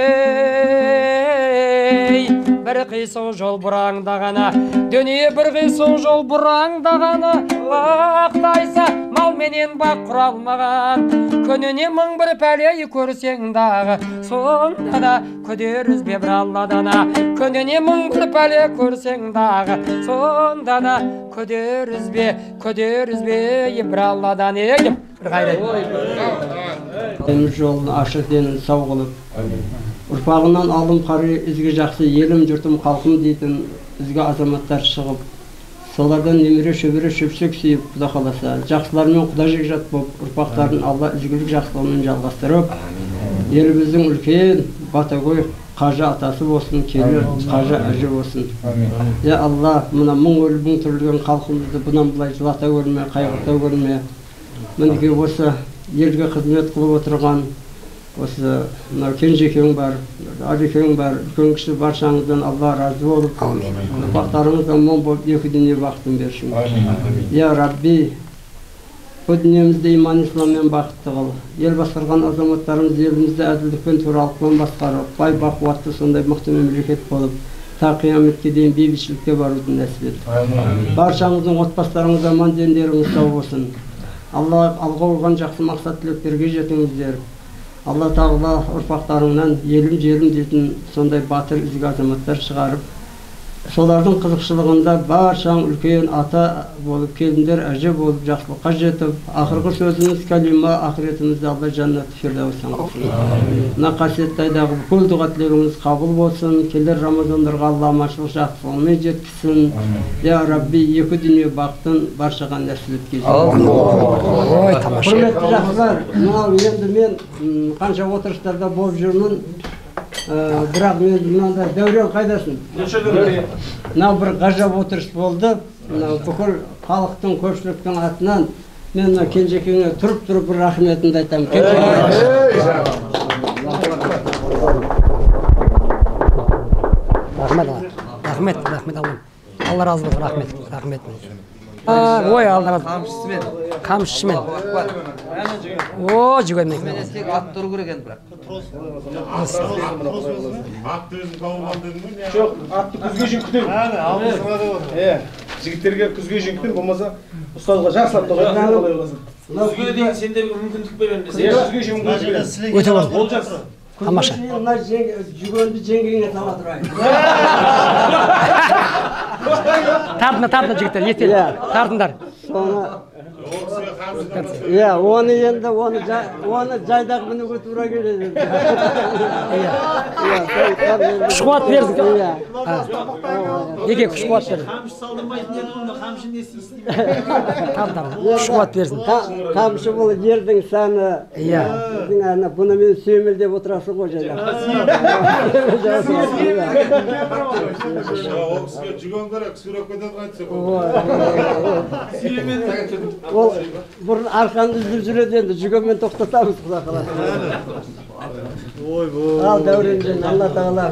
бір қисық жол бұраңдағаны, дүние бір қисық жол бұраңдағаны, бақтайса мал менен бақ құралмаған. Күніне мың бір пәлей көрсең дағы, сонда да күдер үзбе бір алладана. Күніне мың бір пәлей көрсең дағы, сонда да күдер үзбе бір алладан. Бір қайрат. Теміз жолын ашық денін сау қылып, ұрпағынан алым қары ізгі жақсы елім жұртым халқым дейтін ізгі азаматтар шығып, солардан немере шөбере шөпсек сүйіп құда қаласа, жақсылармен құда жекжат болып, ұрпақтарын Алла ізгілік жақсылығымен жалғастырып, еліміздің үлкен Батагөй қажы атасы болсын, келер қажы әжі болсын. Я Алла, мына мың өлім түрілген халқымызды бұнан бұлай жылата көрме, қайғырта көрме. Мінеке осы елге қызмет қылып отырған осы кенжекең бар, арекең бар, үлкен кіші баршаңыздан Алла разы болып, ұрпақтарыңыздан мол болып екі дүние бақытын берсін. Я Рабби, бұл дүниемізді иман исламмен бақытты қыл. Ел басқарған азаматтарымыз елімізді әділдікпен туралықпен басқарып, бай бақуатты сондай мықты мемлекет болып, та қияметке дейін бейбітшілікке баруды нәсіп ет. Баршаңыздың отбасыларыңыз аман, дендеріңіз сау болсын. Алла алға қойған жақсы мақсат тілектерге жетіңіздер. Алла тағала ұрпақтарыңнан елім жерім дейтін сондай батыр ізгі азаматтар шығарып, солардың қызықшылығында баршаң үлкен ата болып, келіндер әже болып, жақсылыққа жетіп, ақырғы сөзіміз кәлима, ақыретімізді Алла жаннат фирдауыстан қылсын. Мына қасиетті айдағы бүкіл дұға тілегіміз қабыл болсын, келер Рамазандарға Алла аманшылық жақсылығымен жеткізсін. Я Рабби, екі дүние бақытын баршаға нәсіп еткізсін. Құрметті жақсылар, мынау енді мен қанша отырыстарда болып жүрмін, бірақ мен мынандай Дәурен қайдасын? Мынау бір ғажап отырыс болды. Бүкіл халықтың, көпшіліктің атынан мен кенжекеңе тұрып бір рахметімді айтамын. Рахмет, Алла разы болсын, рахмет. Ой, Алла разы. Қамшысымен. О, жүгермейді. Ат тұру керек енді бірақ. Атты өзін тауып ал дедің ғой? Жоқ, атты күзге шейін күтемін. Жігіттерге күзге шейін күтемін, болмаса ұстазға жақсылап тоқайын. Күзге дейін сенде мүмкіндік беремін десе. Күзге шейін мүмкіндік беремін. Өте бол. Ол жақсы. Тамаша. Мына жүгенді жеңгеңе сала тұрайын. Тартына жігіттер, еттел. Тартындар. Соны Иә, оны енді оны жайдақ мінуге тура келеді. Күш қуат берсін. Иә. Неге күш қуат берсін? Қамшы салдырмайтын еді, қамшы несі істейді. Күш қуат берсін. Қамшы бұл ердің сәні. Иә. Бұны мен сүйемелдеп отырасың ғой жайдақ. Ол кісіге жүген керек, сүйреп кетеді қайтса. Ол бұрын арқанды жүреді енді жүгенмен тоқтатамыз құда қаласа. Ал дәуренжен Алла тағала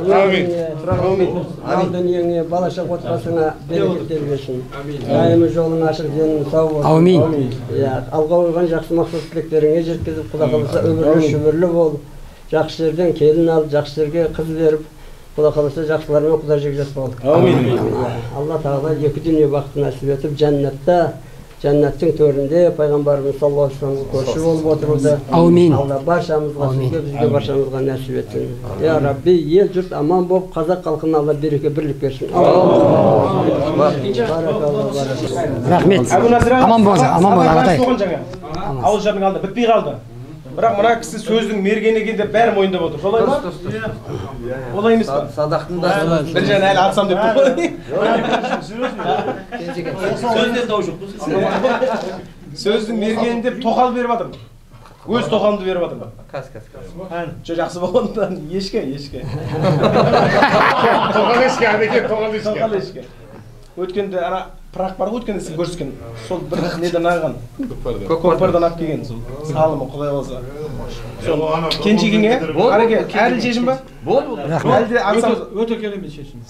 ал дүниеңе балаша отбасыңа берекеттер берсін. Дайымы жолың ашық, денің сау болсын. Аумин. Алға қойған жақсы мақсат тілектеріңе жеткізіп құда қаласа өмірлі шүмірлі бол. Жақсы жерден келін ал, жақсы жерге қыз беріп құда қаласа жақсылармен құда жекжат бол. Алла тағала екі дүние бақытын нәсіп етіп Жәннаттың төрінде пайғамбарымыз саллаллаху алейхи вассалам көрші болып отыруды. Аумин. Алла баршамызға, бізге баршамызға нәсіп етсін. Я Рабби, ел жұрт аман болып, қазақ халқына Алла береке бірлік берсін. Рахмет. Аман болыңыз, аман болыңыз ағатай. Ауыл жердің алды бітпей қалды. Бірақ мына кісі сөздің мергені екен деп бәрі мойындап отыр. Солай ма? Олай емес па? Садақтың да бір жан әлі атсам деп тұр. Сөзден дау жоқ. Сөздің мергені деп тоқал беріп жатыр. Өз тоқалымды беріп жатыр. Кас. Жақсы болғандан ешке. Тоқал ешке. Өткенде ана пырақ бар ғой, өткенде сіз көрсеткен. Сол бір неден ағын. Көкпардан ап келген сол. Салымы құдай қаласа. Кенжегеңе әлі шешім ба? Болды. Өте керемет шешім.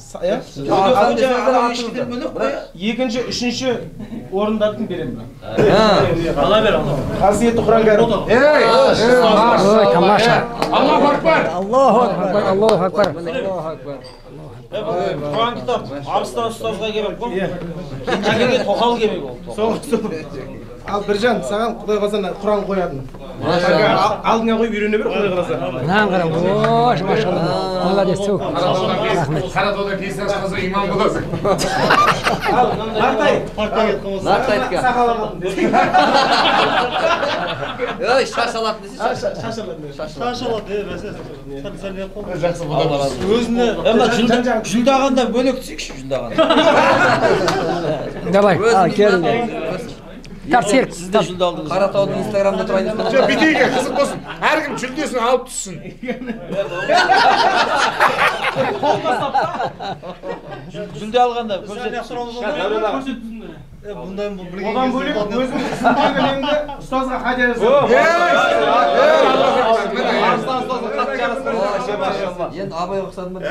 Екінші, үшінші орындардың беремін. Ала бер. Қасиетті Құран кәрім. Тамаша. Аллаху акбар. Аллаху акбар. Құран кітап арыстан ұстазға керек қой. Кенжегеге тоқал керек ол. Ал Біржан, саған құдай қаласа Құран қоядым. Алдыңа қойып үйрене бер, құдай қаласа. Мынаған қара, ош, машалла. Молодец, су. Рахмет. Қаратауда кейсен қалса имам боласың. Нартайдікі. Ой, шаш алатын десе Жақсы болады. Өзіне жүлдағанда бөлек түсейікші жүлдағанда. Давай. Тапсер. Қаратаудың инстаграмда тұрайын. Бітейге қызық болсын. Әркім жүлдесін алып түссін. Жүлде алғанда Одан бөлек өзім белгілемді ұстазға хат жазып. Енді абай ұқсадым ба?